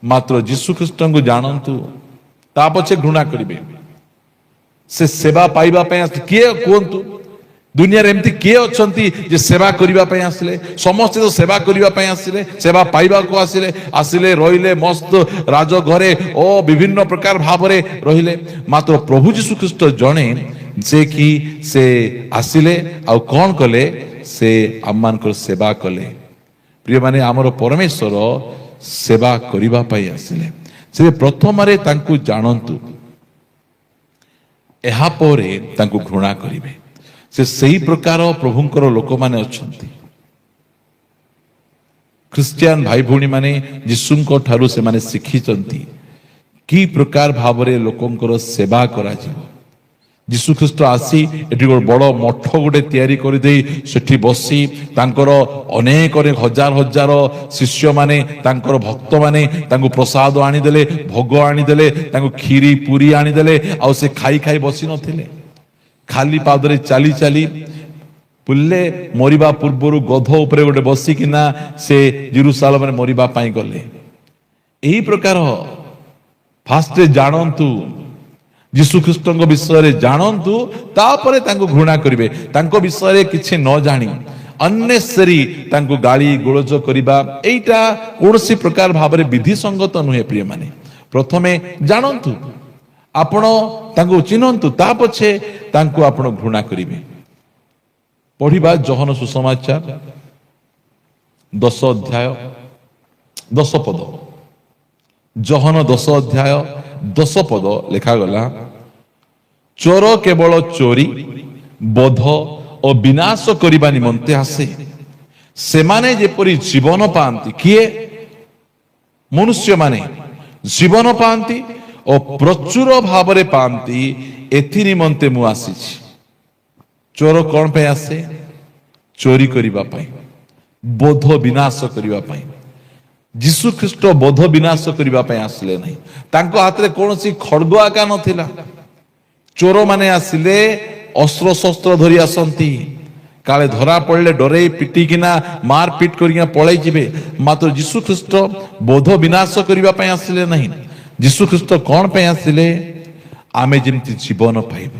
ମାତ୍ର ଯୀଶୁ ଖ୍ରୀଷ୍ଟଙ୍କୁ ଜାଣନ୍ତୁ, ତା ପଛେ ଘୃଣା କରିବେ। ସେ ସେବା ପାଇବା ପାଇଁ ଆସିଲେ। କିଏ କୁହନ୍ତୁ, ଦୁନିଆରେ ଏମିତି କିଏ ଅଛନ୍ତି ଯେ ସେବା କରିବା ପାଇଁ ଆସିଲେ? ସମସ୍ତେ ତ ସେବା କରିବା ପାଇଁ ଆସିଲେ, ସେବା ପାଇବାକୁ ଆସିଲେ। ଆସିଲେ, ରହିଲେ, ମସ୍ତ ରାଜଘରେ ଓ ବିଭିନ୍ନ ପ୍ରକାର ଭାବରେ ରହିଲେ। ମାତ୍ର ପ୍ରଭୁ ଯୀଶୁ ଖ୍ରୀଷ୍ଟ ଜଣେ ଯେ କି ସେ ଆସିଲେ, ଆଉ କଣ କଲେ? ସେ ଆମମାନଙ୍କର ସେବା କଲେ। ପ୍ରିୟମାନେ, ଆମର ପରମେଶ୍ୱର ସେବା କରିବା ପାଇଁ ଆସିଲେ। ସେ ପ୍ରଥମରେ ତାଙ୍କୁ ଜାଣନ୍ତୁ, ଏହା ପରେ ତାଙ୍କୁ ଘୃଣା କରିବେ। ସେ ସେହି ପ୍ରକାର ପ୍ରଭୁଙ୍କର ଲୋକମାନେ ଅଛନ୍ତି। ଖ୍ରୀଷ୍ଟିଆନ ଭାଇ ଭଉଣୀ ମାନେ ଯୀଶୁଙ୍କ ଠାରୁ ସେମାନେ ଶିଖିଛନ୍ତି କି ପ୍ରକାର ଭାବରେ ଲୋକଙ୍କର ସେବା କରାଯିବ। ଯୀଶୁ ଖ୍ରୀଷ୍ଟ ଆସି ଏଠି ଗୋଟେ ବଡ ମଠ ଗୋଟେ ତିଆରି କରିଦେଇ ସେଠି ବସି ତାଙ୍କର ଅନେକ ଅନେକ ହଜାର ହଜାର ଶିଷ୍ୟମାନେ, ତାଙ୍କର ଭକ୍ତମାନେ ତାଙ୍କୁ ପ୍ରସାଦ ଆଣିଦେଲେ, ଭୋଗ ଆଣିଦେଲେ, ତାଙ୍କୁ କ୍ଷୀରି ପୁରୀ ଆଣିଦେଲେ। ଆଉ ସେ ଖାଇ ଖାଇ ବସି ନଥିଲେ, ଖାଲି ପାଦରେ ଚାଲି ଚାଲି ବୁଲିଲେ। ମରିବା ପୂର୍ବରୁ ଗଧ ଉପରେ ଗୋଟେ ବସିକିନା ସେ ଜେରୁସାଲେମରେ ମରିବା ପାଇଁ ଗଲେ। ଏହି ପ୍ରକାର ଫାଷ୍ଟରେ ଜାଣନ୍ତୁ, ଯୀଶୁ ଖ୍ରୀଷ୍ଟଙ୍କ ବିଷୟରେ ଜାଣନ୍ତୁ, ତାପରେ ତାଙ୍କୁ ଘୃଣା କରିବେ। ତାଙ୍କ ବିଷୟରେ କିଛି ନ ଜାଣି ଅନ୍ନେସେରୀ ତାଙ୍କୁ ଗାଳି ଗୋଳଜ କରିବା ଏଇଟା କୌଣସି ପ୍ରକାର ଭାବରେ ବିଧିସଙ୍ଗତ ନୁହେଁ। ପ୍ରିୟମାନେ, ପ୍ରଥମେ ଜାଣନ୍ତୁ, ଆପଣ ତାଙ୍କୁ ଚିହ୍ନନ୍ତୁ, ତା ପଛେ ତାଙ୍କୁ ଆପଣ ଘୃଣା କରିବେ। ପଢିବା ଯୋହନ ସୁସମାଚାର 10 ଅଧ୍ୟାୟ 10 ପଦ। ଯୋହନ 10 ଅଧ୍ୟାୟ 10 ପଦ ଲେଖାଗଲା, ଚୋର କେବଳ ଚୋରି, ବୋଧ ଓ ବିନାଶ କରିବା ନିମନ୍ତେ ଆସେ। ସେମାନେ ଯେପରି ଜୀବନ ପାଆନ୍ତି, କିଏ? ମନୁଷ୍ୟମାନେ ଜୀବନ ପାଆନ୍ତି ଓ ପ୍ରଚୁର ଭାବରେ ପାଆନ୍ତି, ଏଥି ନିମନ୍ତେ ମୁଁ ଆସିଛି। ଚୋର କଣ ପାଇଁ ଆସେ? ଚୋରି କରିବା ପାଇଁ, ବୋଧ ବିନାଶ କରିବା ପାଇଁ। ଯୀଶୁ ଖ୍ରୀଷ୍ଟ ବୋଧ ବିନାଶ କରିବା ପାଇଁ ଆସିଲେ ନାହିଁ। ତାଙ୍କ ହାତରେ କୌଣସି ଖଡ୍ଗ ଆକା ନଥିଲା। ଚୋର ମାନେ ଆସିଲେ ଅସ୍ତ୍ର ଶସ୍ତ୍ର ଧରି ଆସନ୍ତି, କାଳେ ଧରା ପଡ଼ିଲେ ଡରେଇ ପିଟିକିନା ମାରପିଟ କରିକିନା ପଳେଇ ଯିବେ। ମାତ୍ର ଯୀଶୁ ଖ୍ରୀଷ୍ଟ ବୋଧ ବିନାଶ କରିବା ପାଇଁ ଆସିଲେ ନାହିଁ। ଯୀଶୁ ଖ୍ରୀଷ୍ଟ କଣ ପାଇଁ ଆସିଲେ? ଆମେ ଯେମିତି ଜୀବନ ପାଇବୁ।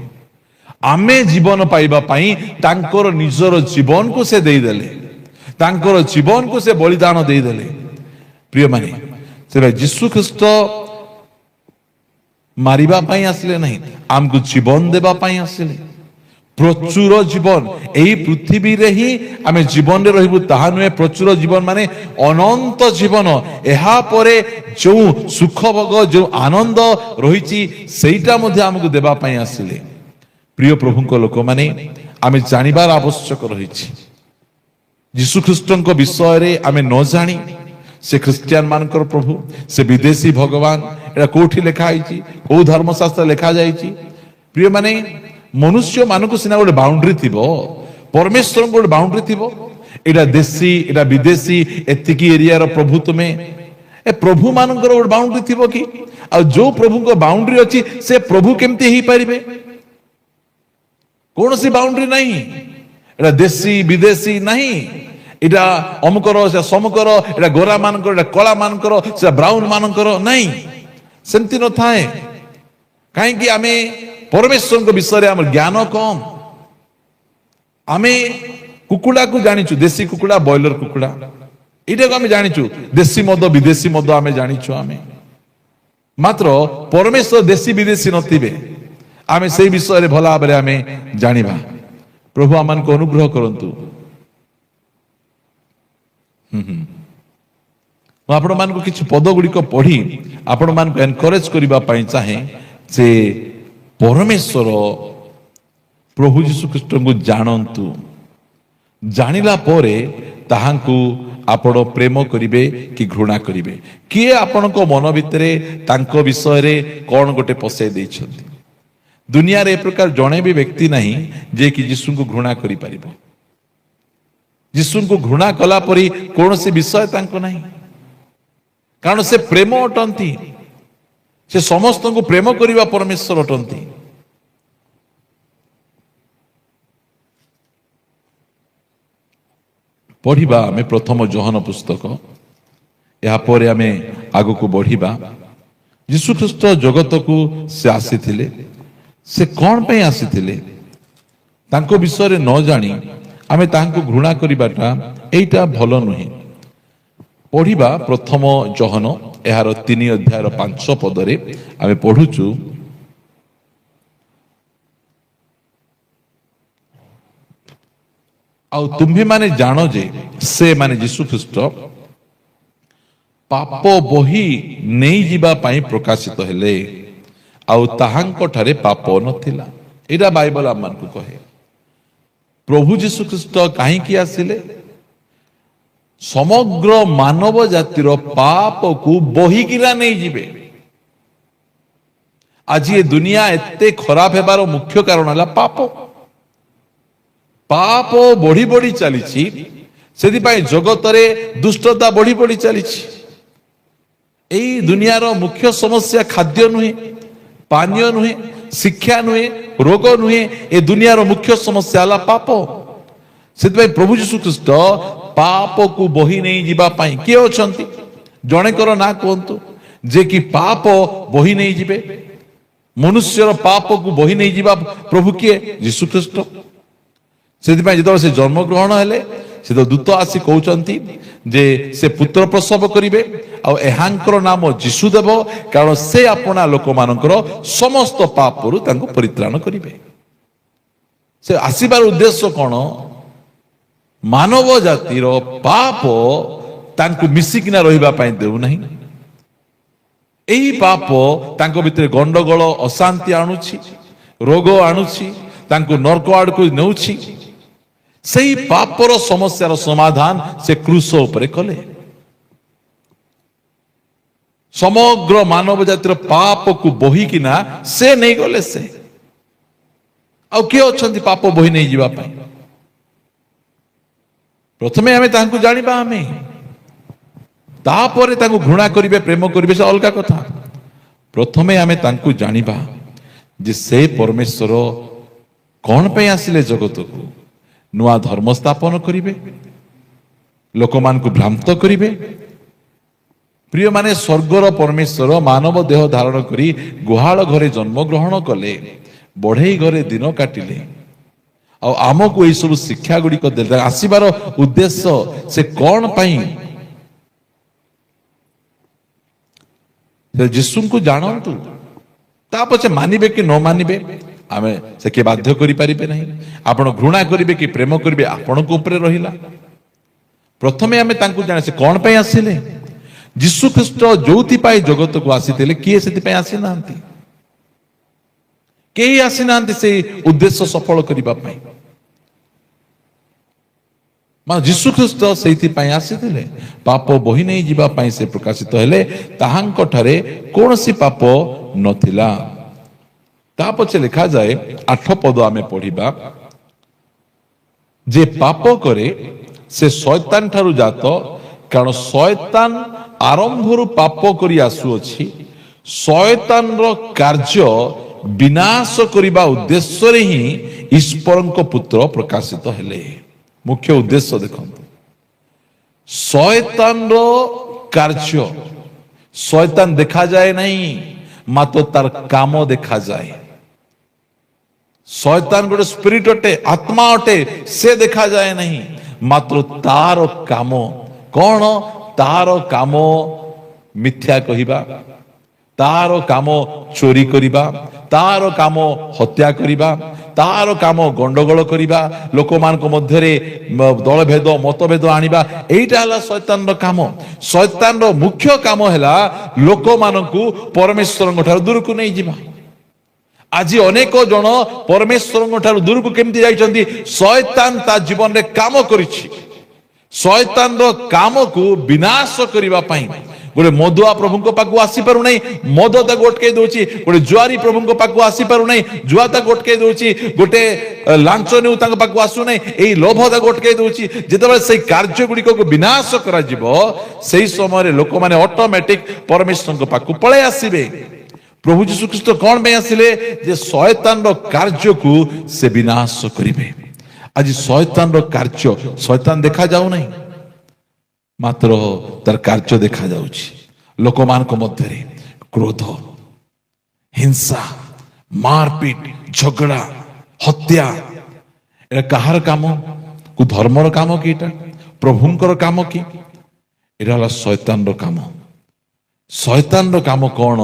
ଆମେ ଜୀବନ ପାଇବା ପାଇଁ ତାଙ୍କର ନିଜର ଜୀବନକୁ ସେ ଦେଇଦେଲେ, ତାଙ୍କର ଜୀବନକୁ ସେ ବଳିଦାନ ଦେଇଦେଲେ। ପ୍ରିୟମାନେ, ସେବେ ଯୀଶୁ ଖ୍ରୀଷ୍ଟ ମାରିବା ପାଇଁ ଆସିଲେ ନାହିଁ, ଆମକୁ ଜୀବନ ଦେବା ପାଇଁ ଆସିଲେ। ପ୍ରଚୁର ଜୀବନ, ଏହି ପୃଥିବୀରେ ହିଁ ଆମେ ଜୀବନରେ ରହିବୁ ତାହା ନୁହେଁ। ପ୍ରଚୁର ଜୀବନ ମାନେ ଅନନ୍ତ ଜୀବନ। ଏହା ପରେ ଯୋଉ ସୁଖ ଭୋଗ, ଯୋଉ ଆନନ୍ଦ ରହିଛି, ସେଇଟା ମଧ୍ୟ ଆମକୁ ଦେବା ପାଇଁ ଆସିଲେ। ପ୍ରିୟ ପ୍ରଭୁଙ୍କ ଲୋକମାନେ, ଆମେ ଜାଣିବାର ଆବଶ୍ୟକ ରହିଛି। ଯୀଶୁ ଖ୍ରୀଷ୍ଟଙ୍କ ବିଷୟରେ ଆମେ ନ ଜାଣି ସେ ଖ୍ରୀଷ୍ଟିଆନ ମାନଙ୍କର ପ୍ରଭୁ, ସେ ବିଦେଶୀ ଭଗବାନ, ଏଟା କୋଉଠି ଲେଖା ହେଇଛି? କୋଉ ଧର୍ମଶାସ୍ତ୍ର ଲେଖା ଯାଇଛି? ପ୍ରିୟମାନେ, ମନୁଷ୍ୟ ମାନଙ୍କୁ ସିନା ଗୋଟେ ବାଉଣ୍ଡ୍ରି ଥିବ, ପରମେଶ୍ୱରଙ୍କୁ ଗୋଟେ ବାଉଣ୍ଡ୍ରି ଥିବ। ଏଇଟା ଦେଶୀ, ଏଇଟା ବିଦେଶୀ, ଏତିକି ଏରିଆର ପ୍ରଭୁ ତୁମେ। ଏ ପ୍ରଭୁ ମାନଙ୍କର ଗୋଟେ ବାଉଣ୍ଡ୍ରି ଥିବ କି? ଆଉ ଯୋଉ ପ୍ରଭୁଙ୍କ ବାଉଣ୍ଡ୍ରି ଅଛି, ସେ ପ୍ରଭୁ କେମିତି ହେଇପାରିବେ? କୌଣସି ବାଉଣ୍ଡ୍ରି ନାହିଁ। ଏଟା ଦେଶୀ ବିଦେଶୀ ନାହିଁ, ଏଇଟା ଅମୁକର, ସେ ସମୁକର, ଏଟା ଗୋରା ମାନଙ୍କର, ଏଟା କଳା ମାନଙ୍କର, ସେଟା ବ୍ରାଉନ ମାନଙ୍କର ନାହିଁ। ସେମିତି ନଥାଏ। କାହିଁକି? ଆମେ ପରମେଶ୍ୱରଙ୍କ ବିଷୟରେ ଆମର ଜ୍ଞାନ କମ। ଆମେ କୁକୁଡ଼ାକୁ ଜାଣିଛୁ, ଦେଶୀ କୁକୁଡ଼ା, ବ୍ରଏଲର କୁକୁଡ଼ା, ଏଇଟାକୁ ଆମେ ଜାଣିଛୁ। ଦେଶୀ ମଦ, ବିଦେଶୀ ମଦ ଆମେ ଜାଣିଛୁ। ଆମେ ମାତ୍ର ପରମେଶ୍ୱର ଦେଶୀ ବିଦେଶୀ ନଥିବେ, ଆମେ ସେଇ ବିଷୟରେ ଭଲ ଭାବରେ ଆମେ ଜାଣିବା। ପ୍ରଭୁ ଆମମାନଙ୍କୁ ଅନୁଗ୍ରହ କରନ୍ତୁ। ମୁଁ ଆପଣମାନଙ୍କୁ କିଛି ପଦ ଗୁଡ଼ିକ ପଢି ଆପଣମାନଙ୍କୁ ଏନକରେଜ କରିବା ପାଇଁ ଚାହେଁ ଯେ ପରମେଶ୍ୱର ପ୍ରଭୁ ଯୀଶୁ ଖ୍ରୀଷ୍ଟଙ୍କୁ ଜାଣନ୍ତୁ। ଜାଣିଲା ପରେ ତାହାଙ୍କୁ ଆପଣ ପ୍ରେମ କରିବେ କି ଘୃଣା କରିବେ? କିଏ ଆପଣଙ୍କ ମନ ଭିତରେ ତାଙ୍କ ବିଷୟରେ କଣ ଗୋଟେ ପଶାଇ ଦେଇଛନ୍ତି? ଦୁନିଆରେ ଏ ପ୍ରକାର ଜଣେ ବି ବ୍ୟକ୍ତି ନାହିଁ ଯେ କି ଯୀଶୁଙ୍କୁ ଘୃଣା କରିପାରିବ। ଯୀଶୁଙ୍କୁ ଘୃଣା କଲା ପରି କୌଣସି ବିଷୟ ତାଙ୍କ ନାହିଁ, କାରଣ ସେ ପ୍ରେମ ଅଟନ୍ତି। ସେ ସମସ୍ତଙ୍କୁ ପ୍ରେମ କରିବା ପରମେଶ୍ୱର ଅଟନ୍ତି। ପଢିବା ଆମେ ପ୍ରଥମ ଯୋହନ ପୁସ୍ତକ, ଏହାପରେ ଆମେ ଆଗକୁ ବଢିବା। ଯୀଶୁ ଖ୍ରୀଷ୍ଟ ଜଗତକୁ ସେ ଆସିଥିଲେ। ସେ କଣ ପାଇଁ ଆସିଥିଲେ? ତାଙ୍କ ବିଷୟରେ ନ ଜାଣି ଆମେ ତାହାଙ୍କୁ ଘୃଣା କରିବାଟା ଏଇଟା ଭଲ ନୁହେଁ। ପଢିବା ପ୍ରଥମ ଯୋହନ, ଏହାର 3 ଅଧ୍ୟାୟର 5 ପଦରେ ଆମେ ପଢୁଛୁ, ଆଉ ତୁମ୍ଭେମାନେ ଜାଣ ଯେ ସେ ମାନେ ଯୀଶୁ ଖ୍ରୀଷ୍ଟ ପାପ ବହି ନେଇଯିବା ପାଇଁ ପ୍ରକାଶିତ ହେଲେ, ଆଉ ତାହାଙ୍କ ଠାରେ ପାପ ନଥିଲା। ଏଇଟା ବାଇବଲ ଆମମାନଙ୍କୁ କହେ। ପ୍ରଭୁ ଯୀଶୁ ଖ୍ରୀଷ୍ଟ କାହିଁକି ଆସିଲେ? ସମଗ୍ର ମାନବ ଜାତିର ପାପକୁ ବହିକିନା ନେଇଯିବେ। ଆଜି ଏ ଦୁନିଆ ଏତେ ଖରାପ ହେବାର ମୁଖ୍ୟ କାରଣ ହେଲା ପାପ। ପାପ ବଢି ବଢି ଚାଲିଛି, ସେଥିପାଇଁ ଜଗତରେ ଦୁଷ୍ଟତା ବଢି ବଢି ଚାଲିଛି। ଏଇ ଦୁନିଆର ମୁଖ୍ୟ ସମସ୍ୟା ଖାଦ୍ୟ ନୁହେଁ, ପାନୀୟ ନୁହେଁ, ଶିକ୍ଷା ନୁହେଁ, ରୋଗ ନୁହେଁ। ଏ ଦୁନିଆର ମୁଖ୍ୟ ସମସ୍ୟା ହେଲା ପାପ। ସେଥିପାଇଁ ପ୍ରଭୁ ଯୀଶୁ ଖ୍ରୀଷ୍ଟ ପାପକୁ ବହି ନେଇ ଯିବା ପାଇଁ କିଏ ଅଛନ୍ତି? ଜଣେଙ୍କର ନାଁ କୁହନ୍ତୁ ଯେ କି ପାପ ବହି ନେଇଯିବେ। ମନୁଷ୍ୟର ପାପକୁ ବହି ନେଇଯିବା ପ୍ରଭୁ କିଏ? ଯୀଶୁ ଖ୍ରୀଷ୍ଟ। ସେଥିପାଇଁ ଯେତେବେଳେ ସେ ଜନ୍ମଗ୍ରହଣ ହେଲେ, ସେ ତ ଦୂତ ଆସି କହୁଛନ୍ତି ଯେ ସେ ପୁତ୍ର ପ୍ରସବ କରିବେ ଆଉ ଏହାଙ୍କର ନାମ ଯୀଶୁ ଦେବ, କାରଣ ସେ ଆପଣା ଲୋକମାନଙ୍କର ସମସ୍ତ ପାପରୁ ତାଙ୍କୁ ପରିତ୍ରାଣ କରିବେ। ସେ ଆସିବାର ଉଦ୍ଦେଶ୍ୟ କଣ? ମାନବ ଜାତିର ପାପ ତାଙ୍କୁ ମିଶିକିନା ରହିବା ପାଇଁ ଦେଉନାହିଁ। ଏହି ପାପ ତାଙ୍କ ଭିତରେ ଗଣ୍ଡଗୋଳ ଅଶାନ୍ତି ଆଣୁଛି, ରୋଗ ଆଣୁଛି, ତାଙ୍କୁ ନର୍କ ଆଡକୁ ନେଉଛି। ସେହି ପାପର ସମସ୍ୟାର ସମାଧାନ ସେ କ୍ରୁଶ ଉପରେ କଲେ। ସମଗ୍ର ମାନବ ଜାତିର ପାପକୁ ବୋହିକିନା ସେ ନେଇଗଲେ। ସେ ଆଉ କିଏ ଅଛନ୍ତି ପାପ ବୋହି ନେଇଯିବା ପାଇଁ? ପ୍ରଥମେ ଆମେ ତାଙ୍କୁ ଜାଣିବା, ଆମେ ତାପରେ ତାଙ୍କୁ ଘୃଣା କରିବେ, ପ୍ରେମ କରିବେ, ସେ ଅଲଗା କଥା। ପ୍ରଥମେ ଆମେ ତାଙ୍କୁ ଜାଣିବା ଯେ ସେ ପରମେଶ୍ୱର କଣ ପାଇଁ ଆସିଲେ ଜଗତକୁ? ନୂଆ ଧର୍ମ ସ୍ଥାପନ କରିବେ, ଲୋକମାନଙ୍କୁ ଭ୍ରାନ୍ତ କରିବେ। ପ୍ରିୟମାନେ, ସ୍ୱର୍ଗର ପରମେଶ୍ୱର ମାନବ ଦେହ ଧାରଣ କରି ଗୁହାଳ ଘରେ ଜନ୍ମଗ୍ରହଣ କଲେ, ବଢେଇ ଘରେ ଦିନ କାଟିଲେ, ଆଉ ଆମକୁ ଏଇ ସବୁ ଶିକ୍ଷା ଗୁଡ଼ିକ ଦେଲେ। ଆସିବାର ଉଦ୍ଦେଶ୍ୟ ସେ କଣ ପାଇଁ? ଯୀଶୁଙ୍କୁ ଜାଣନ୍ତୁ, ତା ପଛେ ମାନିବେ କି ନ ମାନିବେ ଆମେ ସେ କିଏ ବାଧ୍ୟ କରିପାରିବେ ନାହିଁ। ଆପଣ ଘୃଣା କରିବେ କି ପ୍ରେମ କରିବେ ଆପଣଙ୍କ ଉପରେ ରହିଲା। ପ୍ରଥମେ ଆମେ ତାଙ୍କୁ ଜାଣେ ସେ କଣ ପାଇଁ ଆସିଲେ। ଯୀଶୁ ଖ୍ରୀଷ୍ଟ ଯୋଉଥିପାଇଁ ଜଗତକୁ ଆସିଥିଲେ, କିଏ ସେଥିପାଇଁ ଆସିନାହାନ୍ତି। କେହି ଆସିନାହାନ୍ତି ସେଇ ଉଦ୍ଦେଶ୍ୟ ସଫଳ କରିବା ପାଇଁ। ଯୀଶୁ ଖ୍ରୀଷ୍ଟ ସେଇଥିପାଇଁ ଆସିଥିଲେ, ପାପ ବୋହି ନେଇ ଯିବା ପାଇଁ ସେ ପ୍ରକାଶିତ ହେଲେ। ତାହାଙ୍କ ଠାରେ କୌଣସି ପାପ ନଥିଲା। ତା ପଛେ ଲେଖାଯାଏ 8 ପଦ ଆମେ ପଢିବା, ଯେ ପାପ କରେ ସେ ଶୟତାନ ଠାରୁ ଜାତ, କାରଣ ଶୟତାନ ଆରମ୍ଭରୁ ପାପ କରି ଆସୁଅଛି। ଶୟତାନର କାର୍ଯ୍ୟ ବିନାଶ କରିବା ଉଦ୍ଦେଶ୍ୟରେ ହିଁ ଈଶ୍ୱରଙ୍କ ପୁତ୍ର ପ୍ରକାଶିତ ହେଲେ। ମୁଖ୍ୟ ଉଦ୍ଦେଶ୍ୟ ଦେଖନ୍ତୁ, ଶୟତାନର କାର୍ଯ୍ୟ, ଶୟତାନ ଦେଖାଯାଏ ନାହିଁ, ମାତ୍ର ତାର କାମ ଦେଖାଯାଏ। ଶୟତାନ ଗୋଟେ ସ୍ପିରିଟ ଅଟେ, ଆତ୍ମା ଅଟେ, ସେ ଦେଖାଯାଏ ନାହିଁ, ମାତ୍ର ତାର କାମ କଣ? ତାର କାମ ମିଥ୍ୟା କହିବା, ତାର କାମ ଚୋରି କରିବା, ତାର କାମ ହତ୍ୟା କରିବା, ତାର କାମ ଗଣ୍ଡଗୋଳ କରିବା, ଲୋକମାନଙ୍କ ମଧ୍ୟରେ ଦଳଭେଦ ମତଭେଦ ଆଣିବା। ଏଇଟା ହେଲା ଶୟତାନର କାମ। ଶୟତାନର ମୁଖ୍ୟ କାମ ହେଲା ଲୋକମାନଙ୍କୁ ପରମେଶ୍ୱରଙ୍କ ଠାରୁ ଦୂରକୁ ନେଇଯିବା। ଆଜି ଅନେକ ଜଣ ପରମେଶ୍ୱରଙ୍କ ଠାରୁ ଦୂରକୁ କେମିତି ଯାଇଛନ୍ତି? ଶୟତାନ ତା ଜୀବନରେ କାମ କରିଛି। ଶୟତାନର କାମକୁ ବିନାଶ କରିବା ପାଇଁ ଗୋଟେ ମଦୁଆ ପ୍ରଭୁଙ୍କ ପାଖକୁ ଆସିପାରୁନାହିଁ, ମଦ ତାକୁ ଅଟକେଇ ଦଉଛି। ଗୋଟେ ଜୁଆରୀ ପ୍ରଭୁଙ୍କ ପାଖକୁ ଆସିପାରୁନାହିଁ, ଜୁଆ ତାକୁ ଅଟକେଇ ଦଉଛି। ଗୋଟେ ଲାଞ୍ଚ ନେଉ ତାଙ୍କ ପାଖକୁ ଆସୁନାହିଁ, ଏଇ ଲୋଭ ତାକୁ ଅଟକେଇ ଦଉଛି। ଯେତେବେଳେ ସେଇ କାର୍ଯ୍ୟ ଗୁଡ଼ିକକୁ ବିନାଶ କରାଯିବ, ସେଇ ସମୟରେ ଲୋକମାନେ ଅଟୋମେଟିକ ପରମେଶ୍ୱରଙ୍କ ପାଖକୁ ପଳେଇ ଆସିବେ। ପ୍ରଭୁ ଯୀଶୁ ଖ୍ରୀଷ୍ଟ କଣ ପାଇଁ ଆସିଲେ? ଯେ ଶୟତାନର କାର୍ଯ୍ୟକୁ ସେ ବିନାଶ କରିବେ। ଆଜି ଶୟତାନର କାର୍ଯ୍ୟ, ଶୟତାନ ଦେଖାଯାଉ ନାହିଁ, ମାତ୍ର ତାର କାର୍ଯ୍ୟ ଦେଖାଯାଉଛି। ଲୋକମାନଙ୍କ ମଧ୍ୟରେ କ୍ରୋଧ, ହିଂସା, ମାରପିଟ, ଝଗଡ଼ା, ହତ୍ୟା। ଏଟା କାହାର କାମ? ଧର୍ମର କାମ କି? ଏଟା ପ୍ରଭୁଙ୍କର କାମ କି? ଏଟା ହେଲା ଶୟତାନର କାମ। ଶୟତାନର କାମ କଣ?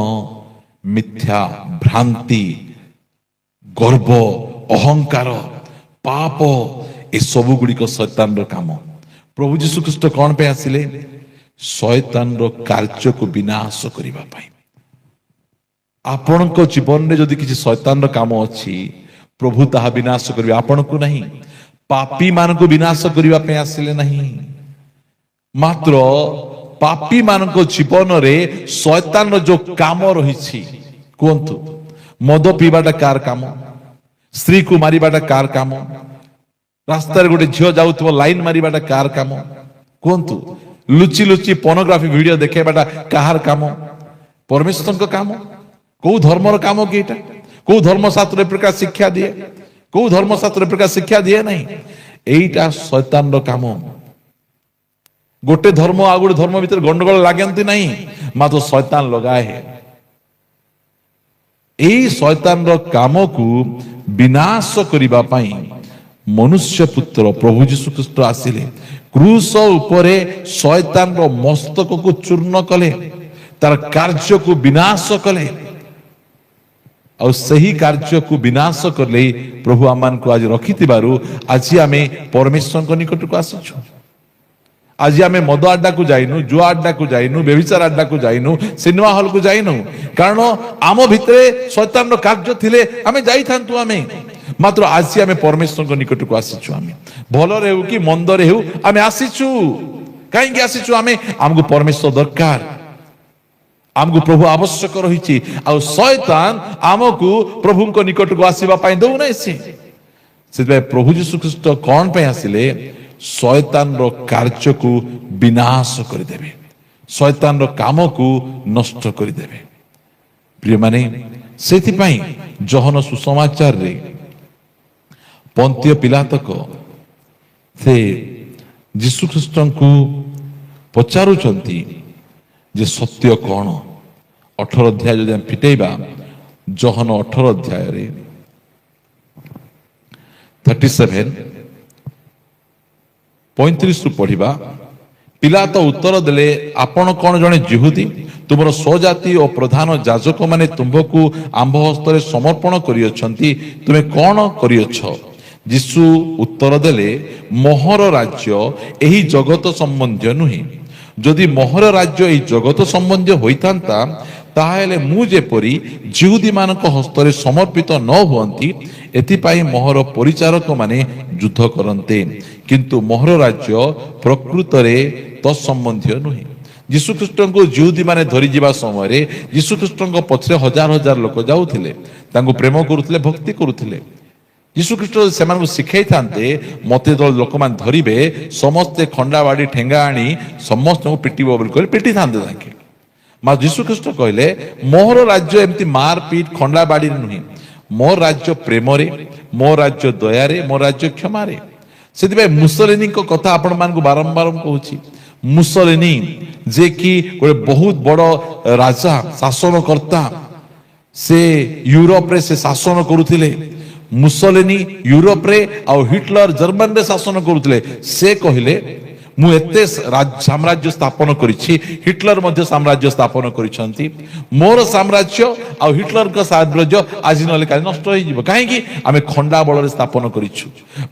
ମିଥ୍ୟା, ଭ୍ରାନ୍ତି, ଗର୍ବ, ଅହଙ୍କାର, ପାପ, ଏସବୁ ଗୁଡ଼ିକ ଶୟତାନର କାମ। ପ୍ରଭୁ ଯୀଶୁ ଖ୍ରୀଷ୍ଟ କଣ ପାଇଁ ଆସିଲେ? ଶୟତାନର କାର୍ଯ୍ୟକୁ ବିନାଶ କରିବା ପାଇଁ। ଆପଣଙ୍କ ଜୀବନରେ ଯଦି କିଛି ଶୟତାନର କାମ ଅଛି, ପ୍ରଭୁ ତାହା ବିନାଶ କରିବେ, ଆପଣଙ୍କୁ ନାହିଁ। ପାପୀ ମାନଙ୍କୁ ବିନାଶ କରିବା ପାଇଁ ଆସିଲେ ନାହିଁ, ମାତ୍ର ପାପୀ ମାନଙ୍କ ଜୀବନରେ ଶୟତାନର ଯୋଉ କାମ ରହିଛି, କୁହନ୍ତୁ ମଦ ପିଇବାଟା କାର କାମ? ସ୍ତ୍ରୀକୁ ମାରିବାଟା କାର କାମ? ରାସ୍ତାରେ ଗୋଟେ ଝିଅ ଯାଉଥିବ ଲାଇନ ମାରିବାଟା କାର କାମ? କୁହନ୍ତୁ ଲୁଚି ଲୁଚି ପର୍ନୋଗ୍ରାଫି ଭିଡିଓ ଦେଖେଇବାଟା କାହାର କାମ? ପରମେଶ୍ୱରଙ୍କ କାମ। କୋଉ ଧର୍ମର କାମ କି ଏଇଟା? କୋଉ ଧର୍ମଶାସ୍ତ୍ର ଏ ପ୍ରକାର ଶିକ୍ଷା ଦିଏ? କୋଉ ଧର୍ମଶାସ୍ତ୍ର ଏ ପ୍ରକାର ଶିକ୍ଷା ଦିଏ ନାହିଁ। এইটা শয়তানর কাম। গোটে ধর্ম আর গোটে ধর্ম ভিতরে গন্ডগোল লাগেন্তি নাই, মাত্র শয়তান লগায়ে। এই শয়তানর কামকু বিনাশ করিবা পাই ମନୁଷ୍ୟ ପୁତ୍ର ପ୍ରଭୁ ଯୀଶୁ ଖ୍ରୀଷ୍ଟ ଆସିଲେ, କ୍ରୁଶ ଉପରେ ଶୟତାନର ମସ୍ତକକୁ ଚୂର୍ଣ୍ଣ କଲେ, ତାର କାର୍ଯ୍ୟକୁ ବିନାଶ କଲେ। ଆଉ ସେହି କାର୍ଯ୍ୟକୁ ବିନାଶ କଲେ ପ୍ରଭୁ ଆମମାନଙ୍କୁ ଆଜି ରଖିଥିବାରୁ ଆଜି ଆମେ ପରମେଶ୍ୱରଙ୍କ ନିକଟକୁ ଆସିଛୁ। ଆଜି ଆମେ ମଦ ଆଡ୍ଡାକୁ ଯାଇନୁ, ଜୁଆ ଆଡ୍ଡାକୁ ଯାଇନୁ, ବ୍ୟଭିଚାର ଆଡ୍ଡାକୁ ଯାଇନୁ, ସିନେମା ହଲକୁ ଯାଇନୁ। କାରଣ ଆମ ଭିତରେ ଶୈତାନର କାର୍ଯ୍ୟ ଥିଲେ ଆମେ ଯାଇଥାନ୍ତୁ। ଆମେ ମାତ୍ର ଆଜି ଆମେ ପରମେଶ୍ୱରଙ୍କ ନିକଟକୁ ଆସିଛୁ। ଆମେ ଭଲରେ ହେଉ କି ମନ୍ଦରେ ହେଉ ଆମେ ଆସିଛୁ। କାହିଁକି ଆସିଛୁ? ଆମକୁ ପରମେଶ୍ୱର ଦରକାର, ଆମକୁ ପ୍ରଭୁ ଆବଶ୍ୟକ ରହିଛି। ଆଉ ଶୟତାନ ଆମକୁ ପ୍ରଭୁଙ୍କ ନିକଟକୁ ଆସିବା ପାଇଁ ଦଉନାହିଁ। ସେଥିପାଇଁ ପ୍ରଭୁ ଯୀଶୁ ଖ୍ରୀଷ୍ଟ କଣ ପାଇଁ ଆସିଲେ? ଶୟତାନର କାର୍ଯ୍ୟକୁ ବିନାଶ କରିଦେବେ, ଶୟତାନର କାମକୁ ନଷ୍ଟ କରିଦେବେ। ପ୍ରିୟମାନେ, ସେଥିପାଇଁ ଯୋହନ ସୁସମାଚାରରେ ପନ୍ତିୟ ପିଲାତକ ସେ ଯୀଶୁ ଖ୍ରୀଷ୍ଟଙ୍କୁ ପଚାରୁଛନ୍ତି ଯେ ସତ୍ୟ କଣ? 18 ଅଧ୍ୟାୟ ଯଦି ଆମେ ଫିଟେଇବା, ଯୋହନ 18 ଅଧ୍ୟାୟରେ 37-35 ପଢିବା। ପିଲାତ ଉତ୍ତର ଦେଲେ, ଆପଣ କଣ ଜଣେ ଯିହୁଦୀ? ତୁମର ସ୍ୱଜାତି ଓ ପ୍ରଧାନ ଯାଜକମାନେ ତୁମ୍ଭକୁ ଆମ୍ଭ ହସ୍ତରେ ସମର୍ପଣ କରିଅଛନ୍ତି, ତୁମେ କଣ କରିଅଛ? ଯୀଶୁ ଉତ୍ତର ଦେଲେ, ମୋହର ରାଜ୍ୟ ଏହି ଜଗତ ସମ୍ବନ୍ଧୀୟ ନୁହେଁ। ଯଦି ମୋହର ରାଜ୍ୟ ଏହି ଜଗତ ସମ୍ବନ୍ଧୀୟ ହୋଇଥାନ୍ତା, ତାହେଲେ ମୁଁ ଯେପରି ଯିହୁଦୀ ମାନଙ୍କ ହସ୍ତରେ ସମର୍ପିତ ନ ହୁଅନ୍ତି, ଏଥିପାଇଁ ମୋହର ପରିଚାରକ ମାନେ ଯୁଦ୍ଧ କରନ୍ତେ। କିନ୍ତୁ ମୋହର ରାଜ୍ୟ ପ୍ରକୃତରେ ତତ୍ସମ୍ବନ୍ଧୀୟ ନୁହେଁ। ଯୀଶୁଖ୍ରୀଷ୍ଟଙ୍କୁ ଯିହୁଦୀ ମାନେ ଧରିଯିବା ସମୟରେ ଯୀଶୁଖ୍ରୀଷ୍ଟଙ୍କ ପଛରେ ହଜାର ହଜାର ଲୋକ ଯାଉଥିଲେ, ତାଙ୍କୁ ପ୍ରେମ କରୁଥିଲେ, ଭକ୍ତି କରୁଥିଲେ। ଯୀଶୁଖ୍ରୀଷ୍ଟ ସେମାନଙ୍କୁ ଶିଖେଇଥାନ୍ତେ, ମତେ ଯେତେବେଳେ ଲୋକମାନେ ଧରିବେ ସମସ୍ତେ ଖଣ୍ଡା ବାଡି ଠେଙ୍ଗା ଆଣି ସମସ୍ତଙ୍କୁ ପିଟିବ ବୋଲି କହିଲେ ପିଟିଥାନ୍ତେ ତାଙ୍କେ। ମା ଯୀଶୁଖ୍ରୀଷ୍ଟ କହିଲେ, ମୋହର ରାଜ୍ୟ ଏମିତି ମାର ପିଟ ଖଣ୍ଡା ବାଡିରେ ନୁହେଁ। ମୋ ରାଜ୍ୟ ପ୍ରେମରେ, ମୋ ରାଜ୍ୟ ଦୟାରେ, ମୋ ରାଜ୍ୟ କ୍ଷମାରେ। ସେଥିପାଇଁ ମୁସଲିନୀଙ୍କ କଥା ଆପଣ ମାନଙ୍କୁ ବାରମ୍ବାର କହୁଛି। ମୁସଲିନୀ ଯେ କି ଗୋଟେ ବହୁତ ବଡ ରାଜା, ଶାସନକର୍ତ୍ତା, ସେ ୟୁରୋପରେ ସେ ଶାସନ କରୁଥିଲେ। ମୁସଲିନୀ ୟୁରୋପରେ ଆଉ ହିଟଲର ଜର୍ମାନୀରେ ଶାସନ କରୁଥିଲେ। ସେ କହିଲେ, ମୁଁ ଏତେ ସାମ୍ରାଜ୍ୟ ସ୍ଥାପନ କରିଛି, ହିଟଲର ମଧ୍ୟ ସାମ୍ରାଜ୍ୟ ସ୍ଥାପନ କରିଛନ୍ତି। ମୋର ସାମ୍ରାଜ୍ୟ ଆଉ ହିଟଲରଙ୍କ ସାମ୍ରାଜ୍ୟ ଆଜି ନହେଲେ କାଲି ନଷ୍ଟ ହେଇଯିବ। କାହିଁକି? ଆମେ ଖଣ୍ଡା ବଳରେ ସ୍ଥାପନ କରିଛୁ।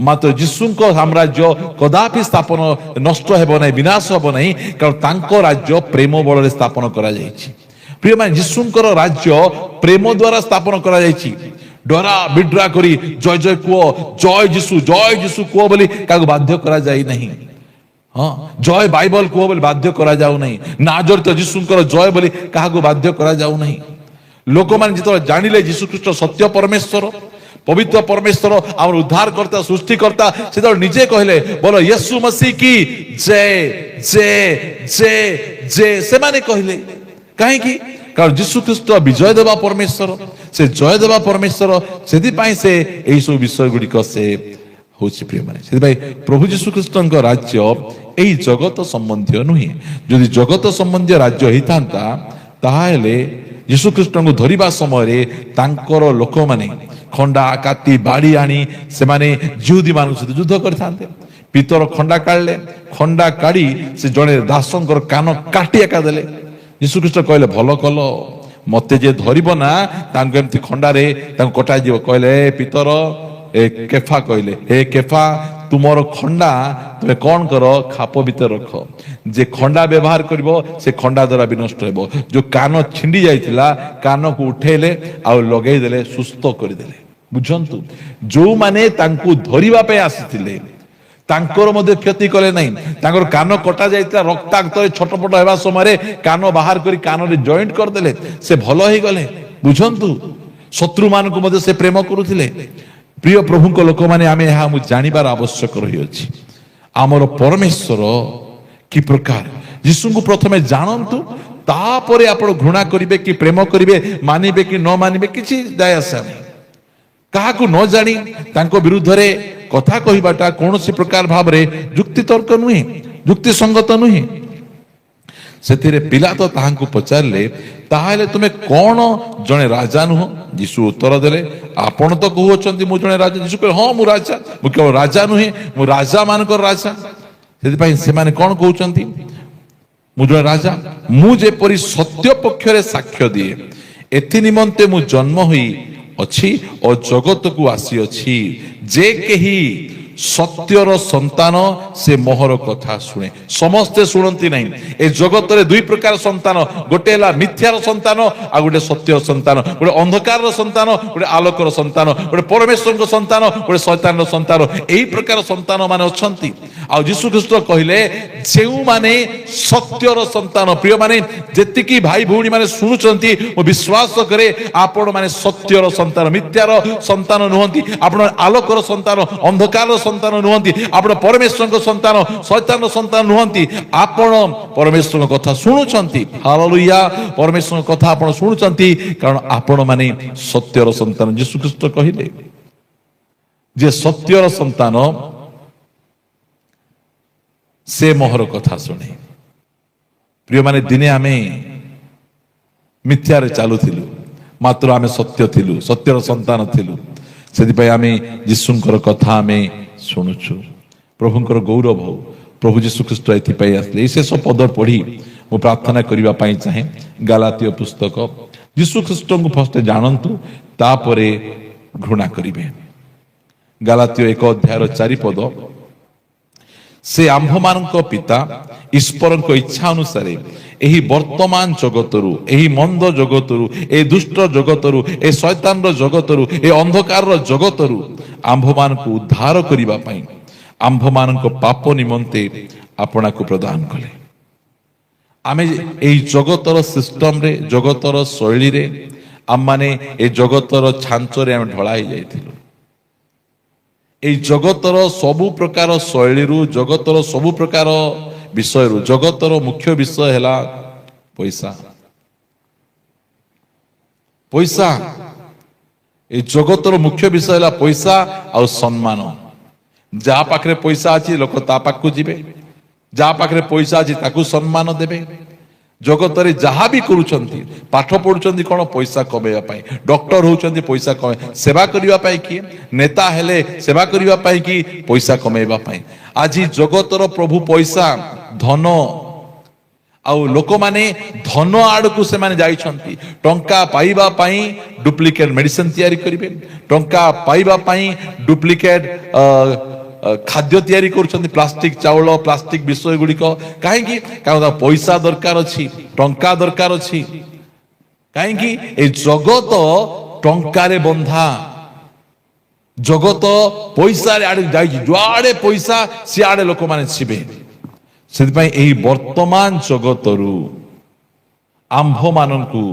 ମାତ୍ର ଯୀଶୁଙ୍କ ସାମ୍ରାଜ୍ୟ କଦାପି ସ୍ଥାପନ ନଷ୍ଟ ହେବ ନାହିଁ, ବିନାଶ ହେବ ନାହିଁ, କାରଣ ତାଙ୍କ ରାଜ୍ୟ ପ୍ରେମ ବଳରେ ସ୍ଥାପନ କରାଯାଇଛି। ପ୍ରିୟମାନେ, ଯୀଶୁଙ୍କର ରାଜ୍ୟ ପ୍ରେମ ଦ୍ୱାରା ସ୍ଥାପନ କରାଯାଇଛି। ଡରା ବିଡ୍ରା କରି ଜୟ ଜୟ କୁହ, ଜୟ ଯୀଶୁ କୁହ ବୋଲି କାହାକୁ ବାଧ୍ୟ କରାଯାଇ ନାହିଁ। ହଁ, ଜୟ ବାଇବଲ କୁହ ବୋଲି ବାଧ୍ୟ କରାଯାଉ ନାହିଁ। ନାଜରିତ ଯୀଶୁଙ୍କର ଜୟ ବୋଲି କାହାକୁ ବାଧ୍ୟ କରାଯାଉ ନାହିଁ। ଲୋକମାନେ ଯେତେବେଳେ ଜାଣିଲେ ଯୀଶୁଖ୍ରୀଷ୍ଟ ସତ୍ୟ ପରମେଶ୍ୱର, ପବିତ୍ର ପରମେଶ୍ୱର, ଆମର ଉଦ୍ଧାରକର୍ତ୍ତା, ସୃଷ୍ଟିକର୍ତ୍ତା, ସେତେବେଳେ ନିଜେ କହିଲେ, ବୋଲ ୟେଶୁ ମସିହ କି ଜୟ ଜୟ ଜୟ ଜୟ। ସେମାନେ କହିଲେ, କାହିଁକି? କାରଣ ଯୀଶୁଖ୍ରୀଷ୍ଟ ବିଜୟ ଦେବା ପରମେଶ୍ୱର, ସେ ଜୟ ଦେବା ପରମେଶ୍ୱର। ସେଥିପାଇଁ ସେ ଏଇ ସବୁ ବିଷୟ ଗୁଡିକ ସେ ହଉଛି। ପ୍ରିୟମାନେ, ସେଥିପାଇଁ ପ୍ରଭୁ ଯୀଶୁଖ୍ରୀଷ୍ଟଙ୍କ ରାଜ୍ୟ ଏହି ଜଗତ ସମ୍ବନ୍ଧୀୟ ନୁହେଁ। ଯଦି ଜଗତ ସମ୍ବନ୍ଧୀୟ ରାଜ୍ୟ ହେଇଥାନ୍ତା, ତାହେଲେ ଯୀଶୁଖ୍ରୀଷ୍ଟଙ୍କୁ ଧରିବା ସମୟରେ ତାଙ୍କର ଲୋକମାନେ ଖଣ୍ଡା କାତି ବାଡି ଆଣି ସେମାନେ ଯିହୁଦୀ ମାନଙ୍କ ସହିତ ଯୁଦ୍ଧ କରିଥାନ୍ତେ। ପିତର ଖଣ୍ଡା କାଢିଲେ, ଖଣ୍ଡା କାଢି ସେ ଜଣେ ଦାସଙ୍କର କାନ କାଟି ଏକା ଦେଲେ। ଯୀଶୁଖ୍ରୀଷ୍ଟ କହିଲେ, ଭଲ କଲ, ମତେ ଯେ ଧରିବ ନା ତାଙ୍କୁ ଏମିତି ଖଣ୍ଡାରେ ତାଙ୍କୁ କଟାଯିବ। କହିଲେ, ଏ ପିତର, ଏ କେଫା କହିଲେ, ଏ କେଫା, ତୁମର ଖଣ୍ଡା ତୁମେ କଣ କର? ଖାପ ଭିତରେ ରଖ। ଯେ ଖଣ୍ଡା ବ୍ୟବହାର କରିବ ସେ ଖଣ୍ଡା ଦ୍ୱାରା ବିନଷ୍ଟ ହେବ। ଯୋଉ କାନ ଛିଣ୍ଡି ଯାଇଥିଲା, କାନକୁ ଉଠେଇଲେ ଆଉ ଲଗେଇ ଦେଲେ, ସୁସ୍ଥ କରିଦେଲେ। ବୁଝନ୍ତୁ, ଯୋଉମାନେ ତାଙ୍କୁ ଧରିବା ପାଇଁ ଆସିଥିଲେ ତାଙ୍କର ମଧ୍ୟ କ୍ଷତି କଲେ ନାହିଁ। ତାଙ୍କର କାନ କଟା ଯାଇଥିଲା, ରକ୍ତାକ୍ତରେ ଛଟପଟ ହେବା ସମୟରେ କାନ ବାହାର କରି କାନରେ ଜଏଣ୍ଟ କରିଦେଲେ, ସେ ଭଲ ହେଇଗଲେ। ବୁଝନ୍ତୁ, ଶତ୍ରୁ ମାନଙ୍କୁ ମଧ୍ୟ ସେ ପ୍ରେମ କରୁଥିଲେ। ପ୍ରିୟ ପ୍ରଭୁଙ୍କ ଲୋକମାନେ, ଆମେ ଏହା ଜାଣିବାର ଆବଶ୍ୟକ ରହିଅଛି। ଆମର ପରମେଶ୍ୱର କି ପ୍ରକାର। ଯୀଶୁଙ୍କୁ ପ୍ରଥମେ ଜାଣନ୍ତୁ, ତାପରେ ଆପଣ ଘୃଣା କରିବେ କି ପ୍ରେମ କରିବେ, ମାନିବେ କି ନ ମାନିବେ, କିଛି ଦାୟ ଆସେ ନାହିଁ। କାହାକୁ ନ ଜାଣି ତାଙ୍କ ବିରୁଦ୍ଧରେ କଥା କହିବାଟା କୌଣସି ପ୍ରକାର ଭାବରେ ଯୁକ୍ତିତର୍କ ନୁହେଁ, ଯୁକ୍ତିସଙ୍ଗତ ନୁହେଁ। ସେଥିରେ ପିଲାତ ତାହାଙ୍କୁ ପଚାରିଲେ, ତାହେଲେ ତୁମେ କଣ ଜଣେ ରାଜା ନୁହଁ? ଯୀଶୁ ଉତ୍ତର ଦେଲେ, ଆପଣ ତ କହୁଅଛନ୍ତି ମୁଁ ଜଣେ ରାଜା। ଯୀଶୁ କହିଲେ, ହଁ ମୁଁ ରାଜା, ମୁଁ କେବଳ ରାଜା ନୁହେଁ, ମୁଁ ରାଜା ମାନଙ୍କର ରାଜା। ସେଥିପାଇଁ ସେମାନେ କଣ କହୁଛନ୍ତି? ମୁଁ ଜଣେ ରାଜା। ମୁଁ ଯେପରି ସତ୍ୟ ପକ୍ଷରେ ସାକ୍ଷ୍ୟ ଦିଏ, ଏଥି ନିମନ୍ତେ ମୁଁ ଜନ୍ମ ହୋଇ ଅଛି ଓ ଜଗତକୁ ଆସିଅଛି, ଯେ କେହି ସତ୍ୟର ସନ୍ତାନ ସେ ମୋହର କଥା ଶୁଣେ। ସମସ୍ତେ ଶୁଣନ୍ତି ନାହିଁ। ଏ ଜଗତରେ ଦୁଇ ପ୍ରକାର ସନ୍ତାନ, ଗୋଟେ ହେଲା ମିଥ୍ୟାର ସନ୍ତାନ, ଆଉ ଗୋଟେ ସତ୍ୟର ସନ୍ତାନ। ଗୋଟେ ଅନ୍ଧକାରର ସନ୍ତାନ, ଗୋଟେ ଆଲୋକର ସନ୍ତାନ। ଗୋଟେ ପରମେଶ୍ୱରଙ୍କ ସନ୍ତାନ, ଗୋଟେ ଶୈତାନର ସନ୍ତାନ। ଏହି ପ୍ରକାର ସନ୍ତାନ ମାନେ ଅଛନ୍ତି। ଆଉ ଯୀଶୁ ଖ୍ରୀଷ୍ଟ କହିଲେ, ଯେଉଁମାନେ ସତ୍ୟର ସନ୍ତାନ, ପ୍ରିୟମାନେ ଯେତିକି ଭାଇ ଭଉଣୀ ମାନେ ଶୁଣୁଛନ୍ତି, ମୁଁ ବିଶ୍ୱାସ କରେ ଆପଣ ମାନେ ସତ୍ୟର ସନ୍ତାନ, ମିଥ୍ୟାର ସନ୍ତାନ ନୁହନ୍ତି। ଆପଣ ଆଲୋକର ସନ୍ତାନ, ଅନ୍ଧକାରର ସନ୍ତାନ ନୁହନ୍ତି। ଆପଣ ପରମେଶ୍ୱରଙ୍କ ସନ୍ତାନ, ଶୈତାନର ସନ୍ତାନ ନୁହନ୍ତି। ଆପଣ ପରମେଶ୍ୱରଙ୍କ କଥା ଶୁଣୁଛନ୍ତି। ହାଲେଲୁୟା। ପରମେଶ୍ୱରଙ୍କ କଥା ଆପଣ ଶୁଣୁଛନ୍ତି, କାରଣ ଆପଣ ମାନେ ସତ୍ୟର ସନ୍ତାନ। ଯୀଶୁ ଖ୍ରୀଷ୍ଟ କହିଲେ, ଯେ ସତ୍ୟର ସନ୍ତାନ ସେ ମୋହର କଥା ଶୁଣେ। ପ୍ରିୟମାନେ, ଦିନେ ଆମେ ମିଥ୍ୟାରେ ଚାଲୁଥିଲୁ, ମାତ୍ର ଆମେ ସତ୍ୟ ଥିଲୁ, ସତ୍ୟର ସନ୍ତାନ ଥିଲୁ। ସେଥିପାଇଁ ଆମେ ଯୀଶୁଙ୍କର କଥା ଆମେ ଶୁଣୁଛୁ। ପ୍ରଭୁଙ୍କର ଗୌରବ ହଉ। ପ୍ରଭୁ ଯୀଶୁ ଖ୍ରୀଷ୍ଟ ଏଥିପାଇଁ ଆସିଲେ। ଏହି ଶେଷ ପଦ ପଢି ମୁଁ ପ୍ରାର୍ଥନା କରିବା ପାଇଁ ଚାହେଁ। ଗାଲାତୀୟ ପୁସ୍ତକ। ଯୀଶୁ ଖ୍ରୀଷ୍ଟଙ୍କୁ ଫାଷ୍ଟ ଜାଣନ୍ତୁ, ତାପରେ ଘୃଣା କରିବେ। ଗାଲାତୀୟ 1:4 ସେ ଆମ୍ଭମାନଙ୍କ ପିତା ଈଶ୍ୱରଙ୍କ ଇଚ୍ଛା ଅନୁସାରେ ଏହି ବର୍ତ୍ତମାନ ଜଗତରୁ, ଏହି ମନ୍ଦ ଜଗତରୁ, ଏହି ଦୁଷ୍ଟ ଜଗତରୁ, ଏ ଶୈତାନର ଜଗତରୁ, ଏ ଅନ୍ଧକାରର ଜଗତରୁ ଆମ୍ଭମାନଙ୍କୁ ଉଦ୍ଧାର କରିବା ପାଇଁ ଆମ୍ଭମାନଙ୍କ ପାପ ନିମନ୍ତେ ଆପଣାକୁ ପ୍ରଦାନ କଲେ। ଆମେ ଏହି ଜଗତର ସିଷ୍ଟମରେ, ଜଗତର ଶୈଳୀରେ, ଆମମାନେ ଏ ଜଗତର ଛାଞ୍ଚରେ ଆମେ ଢଳା ହେଇଯାଇଥିଲୁ। এই জগତର ସବୁ ପ୍ରକାର ଶୈଳୀରୁ, ଜଗତର ସବୁ ପ୍ରକାର ବିଷୟରୁ, ଜଗତର ମୁଖ୍ୟ ବିଷୟ ହେଲା ପଇସା। ପଇସା। এই ଜଗତର ମୁଖ୍ୟ ବିଷୟ ହେଲା ପଇସା ଆଉ ସମ୍ମାନ। ଯାହା ପାଖରେ ପଇସା ଅଛି ଲୋକ ତା ପାଖକୁ ଯିବେ, ଯାହା ପାଖରେ ପଇସା ଅଛି ତାକୁ ସମ୍ମାନ ଦେବେ। ଜଗତରେ ଯାହା ବି କରୁଛନ୍ତି, ପାଠ ପଢୁଛନ୍ତି କଣ? ପଇସା କମେଇବା ପାଇଁ। ଡକ୍ଟର ହଉଛନ୍ତି ପଇସା କମେଇ, ସେବା କରିବା ପାଇଁ କିଏ? ନେତା ହେଲେ ସେବା କରିବା ପାଇଁ କି ପଇସା କମେଇବା ପାଇଁ। ଆଜି ଜଗତର ପ୍ରଭୁ ପଇସା, ଧନ। ଆଉ ଲୋକମାନେ ଧନ ଆଡକୁ ସେମାନେ ଯାଇଛନ୍ତି। ଟଙ୍କା ପାଇବା ପାଇଁ ଡୁପ୍ଲିକେଟ ମେଡିସିନ ତିଆରି କରିବେ, ଟଙ୍କା ପାଇବା ପାଇଁ ଡୁପ୍ଲିକେଟ ଖାଦ୍ୟ ତିଆରି କରୁଛନ୍ତି, ପ୍ଲାଷ୍ଟିକ ଚାଉଳ, ପ୍ଲାଷ୍ଟିକ ବିଷୟ ଗୁଡିକ। କାହିଁକି? କାରଣ ପଇସା ଦରକାର ଅଛି, ଟଙ୍କା ଦରକାର ଅଛି। କାହିଁକି? এই ଜଗତ ଟଙ୍କାରେ ବନ୍ଧା। ଜଗତ ପଇସାରେ ଆଡେ ଯାଇଛି। ଯୁଆଡେ ପଇସା ସିଆଡେ ଲୋକମାନେ ଯିବେ। ସେଥିପାଇଁ ଏହି ବର୍ତ୍ତମାନ ଜଗତରୁ ଆମ୍ଭମାନଙ୍କୁ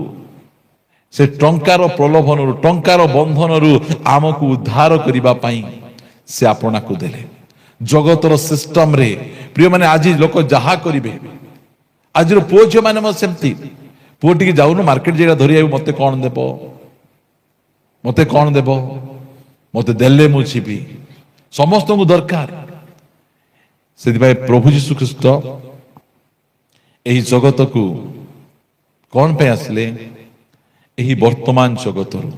ସେ ଟଙ୍କାର ପ୍ରଲୋଭନରୁ, ଟଙ୍କାର ବନ୍ଧନରୁ ଆମକୁ ଉଦ୍ଧାର କରିବା ପାଇଁ ସେ ଆପଣାକୁ ଦେଲେ। ଜଗତର ସିଷ୍ଟମରେ ପ୍ରିୟମାନେ ଆଜି ଲୋକ ଯାହା କରିବେ, ଆଜିର ପୁଅ ଝିଅ ମାନେ ସେମିତି। ପୁଅ ଟିକେ ଯାଉନୁ ମାର୍କେଟ ଜାଗା ଧରି ଆଇବୁ, ମତେ କଣ ଦେବ, ମତେ କଣ ଦେବ, ମତେ ଦେଲେ ମୁଁ ଯିବି। ସମସ୍ତଙ୍କୁ ଦରକାର। ସେଥିପାଇଁ ପ୍ରଭୁ ଯୀଶୁ ଖ୍ରୀଷ୍ଟ ଏହି ଜଗତକୁ କଣ ପାଇଁ ଆସିଲେ? ଏହି ବର୍ତ୍ତମାନ ଜଗତରୁ।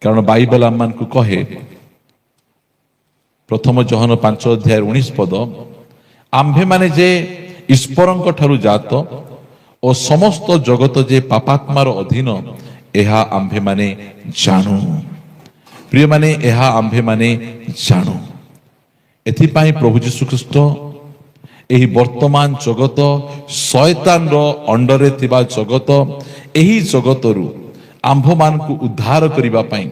କାରଣ ବାଇବେଲ ଆମମାନଙ୍କୁ କହେ, ପ୍ରଥମ ଜହନ 5:19 ଆମ୍ଭେମାନେ ଯେ ଈଶ୍ୱରଙ୍କ ଠାରୁ ଜାତ ଓ ସମସ୍ତ ଜଗତ ଯେ ପାପାତ୍ମାର ଅଧୀନ, ଏହା ଆମ୍ଭେମାନେ ଜାଣୁ। ପ୍ରିୟମାନେ, ଏହା ଆମ୍ଭେମାନେ ଜାଣୁ। ଏଥିପାଇଁ ପ୍ରଭୁ ଯୀଶୁ ଖ୍ରୀଷ୍ଟ ଏହି ବର୍ତ୍ତମାନ ଜଗତ, ଶୟତାନର ଅଣ୍ଡରରେ ଥିବା ଜଗତ, ଏହି ଜଗତରୁ ଆମ୍ଭମାନଙ୍କୁ ଉଦ୍ଧାର କରିବା ପାଇଁ,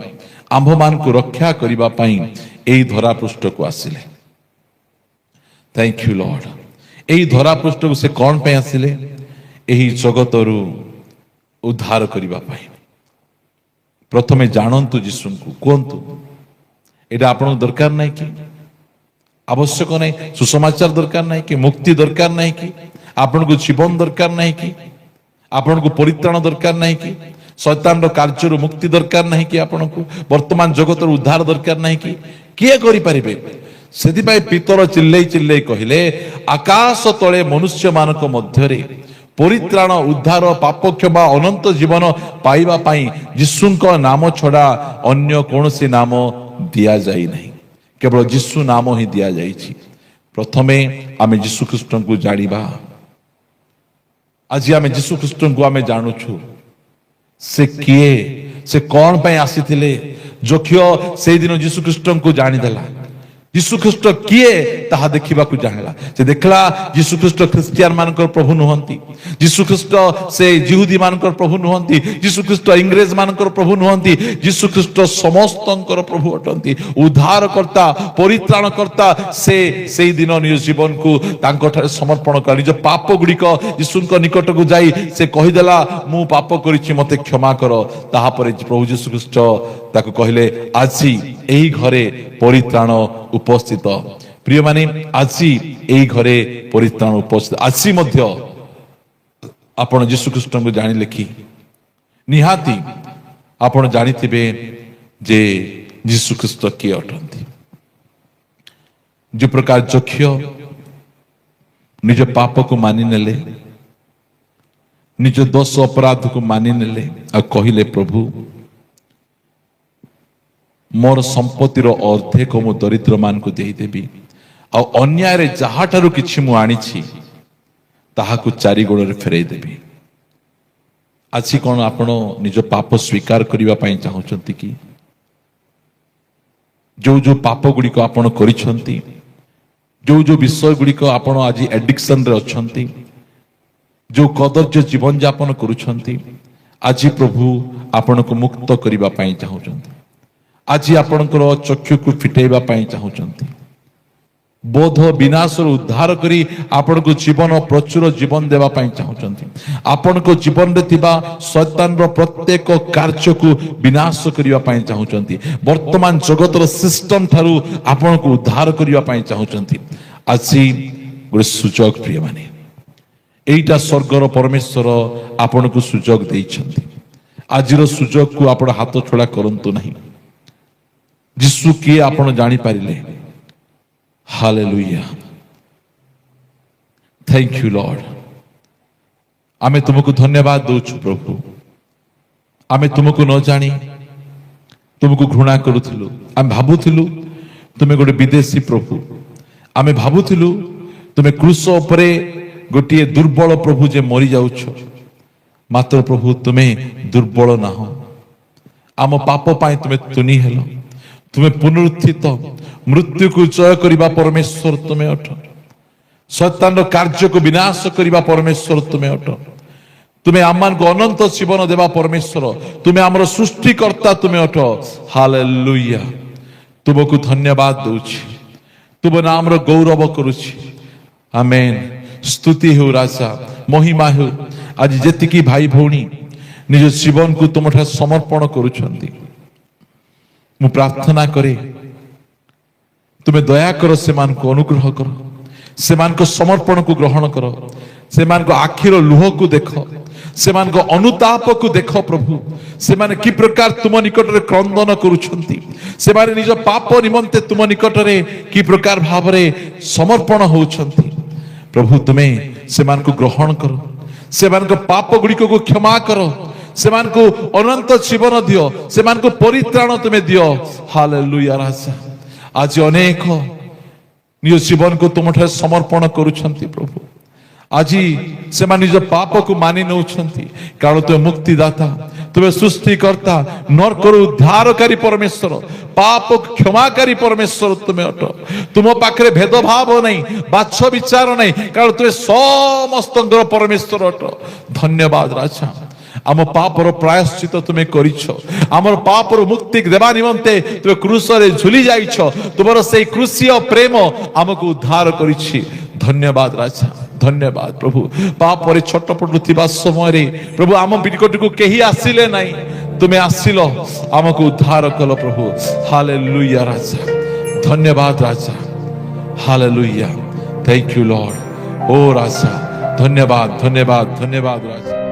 ଆମ୍ଭମାନଙ୍କୁ ରକ୍ଷା କରିବା ପାଇଁ ଏହି ଧରାପୃଷ୍ଠକୁ ଆସିଲେ। Thank you lord. ଏହି ଧରାପୃଷ୍ଠକୁ ସେ କଣ ପାଇଁ ଆସିଲେ? ଏହି ଜଗତରୁ ଉଦ୍ଧାର କରିବା ପାଇଁ। ପ୍ରଥମେ ଜାଣନ୍ତୁ ଯୀଶୁଙ୍କୁ। କୁହନ୍ତୁ, ଏଇଟା ଆପଣଙ୍କୁ ଦରକାର ନାହିଁ କି? ଆବଶ୍ୟକ ନାହିଁ? ସୁସମାଚାର ଦରକାର ନାହିଁ କି? ମୁକ୍ତି ଦରକାର ନାହିଁ କି? ଆପଣଙ୍କୁ ଜୀବନ ଦରକାର ନାହିଁ କି? ଆପଣଙ୍କୁ ପରିତ୍ରାଣ ଦରକାର ନାହିଁ କି? ଶୈତାନର କାର୍ଯ୍ୟରୁ ମୁକ୍ତି ଦରକାର ନାହିଁ କି? ଆପଣଙ୍କୁ ବର୍ତ୍ତମାନ ଜଗତର ଉଦ୍ଧାର ଦରକାର ନାହିଁ କି? କିଏ କରିପାରିବେ? ସେଥିପାଇଁ ପିତର ଚିଲ୍ଲେଇ ଚିଲ୍ଲେଇ କହିଲେ, ଆକାଶ ତଳେ ମନୁଷ୍ୟ ମାନଙ୍କ ମଧ୍ୟରେ परित्राण उद्धार पाप क्षमा अनंत जीवन पाइबा पाई यीशुंक नाम छड़ा अन्य कौनसी नाम दिया जाई नहीं, केवल यीशु नाम ही दिया जाइछि। प्रथमे आमे यीशु ख्रीष्ट को जानिबा। आज आमे यीशु ख्रीष्ट को आमे जानुछु से किए, से कौन पे आसीथिले। जोखियो से दिन यीशु ख्रीष्ट को जानी देला। यीशु ख्रीष्ट किए ताहा देखिबा को जानिला। से देखला यीशु ख्रीष्ट ख्रिस्टियन मानकर प्रभु नुहंती, यीशु ख्रीष्ट से जिहुदी मानकर प्रभु नुहंती, यीशु ख्रीष्ट इंग्रेज मानकर प्रभु नुहंती, यीशु ख्रीष्ट समस्तंकर प्रभु अटंती, उद्धार करता परित्राण करता। से दिन निज जीवन को तांको ठारे समर्पण कर निज पाप गुड़िक यीशुंक निकट को जाई से कहिदेला मु पाप करिछि मते क्षमा कर। ताहा परे प्रभु यीशु ख्रीष्ट ताको कहिले आजी एही घरे परित्राण उपस्थित। प्रिय माने आजी एही घरे परित्राण उपस्थित। आजी मध्य आपण यीशु ख्रीष्ट को जानिले कि निहाती आपण जानिथिबे जे यीशु ख्रीष्ट किए अटंती। जो प्रकार जोखियो निज पाप को मानि नेले, निज दोष अपराध को मानि नेले आ कहिले प्रभु मोर संपत्तिर अर्धे को मु दरिद्र मान को देई देबी आ अन्याय रे जहाठारु किछि मु आनिछि ताहाकु चारि गोड़े फेरई देबी। आज कौन आपण निज पाप स्वीकार करबा पई चाहउछंती कि जो जो पाप गुड़ी को आपण करिसंती, जो जो विषय गुड़ी को आपण आज एडिक्शन रे अछंती, जो कदर्य जीवन यापन करुछंती, आज प्रभु आपण को मुक्त करबा पई चाहउछंती। आज आपणकर चक्षु को फिटेबा पई चाहउछंती। बोध विनाश उद्धार करी आपण को जीवन प्रचुर जीवन देवा पई चाहउछंती। आपण को जीवन रे थिबा शैतान रो प्रत्येक कार्य को विनाश करिवा पई चाहउछंती। वर्तमान जगतर सिस्टम थारु आपण को उद्धार करिवा पई चाहउछंती। आज गोटे सुजोग प्रिय माने एइटा स्वर्गर परमेश्वर आपण को सुजोग देइछंती। आजिरो सुजोग को आपण हाथ छोड़ा करंतु नहीं। यीशु किए आपण जानि पारिले। Hallelujah, thank you lord. आमे तुमको धन्यवाद दउछु प्रभु। आमे तुमको न जानी तुमको घृणा करूथिलु। आमे भाबुथिलु तुमे गोटे विदेशी प्रभु। आमे भाबुथिलु तुमे क्रूस उपरे गोटे दुर्बल प्रभु जे मरी जाउछो। मात्र प्रभु तुमे दुर्बल ना हो। आम पाप पाए तुमे तुनी हेलो। तुमे पुनरुत्थित मृत्यु को जय करिबा परमेश्वर तुमे अट। शैतान कार्य को विनाश करिबा परमेश्वर तुमे अट। तुमे आमान को अनंत जीवन देवा परमेश्वर। तुमे हमर सृष्टिकर्ता तुमे अट। हालेलुया, तुमको धन्यवाद दउछि। तुम नाम रो गौरव करूछि। आमेन। स्तुति हो राजा, महिमा हो। आज जेतिकी भाई भौणी निज जीवन को तुमठा समर्पण करूछंती, मु प्रार्थना करे तुमे दया कर सेमान को अनुग्रह कर, सेमान को समर्पण को ग्रहण कर, सेमान को आखिर लुह को देख, सेमान को अनुताप को देख प्रभु। सेमाने कि प्रकार तुम निकट रे क्रंदन करूछंती, सेमाने निज पाप निमंते तुम निकट रे कि प्रकार भाव रे समर्पण होउछंती प्रभु। तुमे सेमान को ग्रहण कर, सेमान को पाप गुड़ी को क्षमा कर, सेमान को अनंत जीवन दियो, सेमान को परित्राण तुमे दियो। हालेलुया राजा। आज अनेक निज जीवन को तुमठे समर्पण करूछंती प्रभु। आज से निज पाप को मानि नौछंती, कारण तुम मुक्तिदाता, तुम सृष्टिकर्ता, नरकर उद्धारकारी परमेश्वर, पाप क्षमाकारी परमेश्वर तुम अट। तुम पाखरे भेदभाव नहीं, बाछ विचार नहीं, कारण तुम समस्त परमेश्वर अट। धन्यवाद राजा। आम पापर प्रायश्चित तुम्हें करिछ, आमर पापर मुक्ति देवा निमंते तुम क्रूस रे झुली जाइछ। तुमर से क्रूसीय प्रेम आमको उद्धार करिछि। धन्यवाद राजा, धन्यवाद प्रभु। पाप रे छटपट थिबा समय रे प्रभु आम निकट को केही आसिले नहीं, तुम्हें आसिलो आमको उद्धार कल प्रभु। हालेलुया राजा, धन्यवाद राजा। Hallelujah, thank you Lord. ओ राजा, धन्यवाद धन्यवाद धन्यवाद राजा।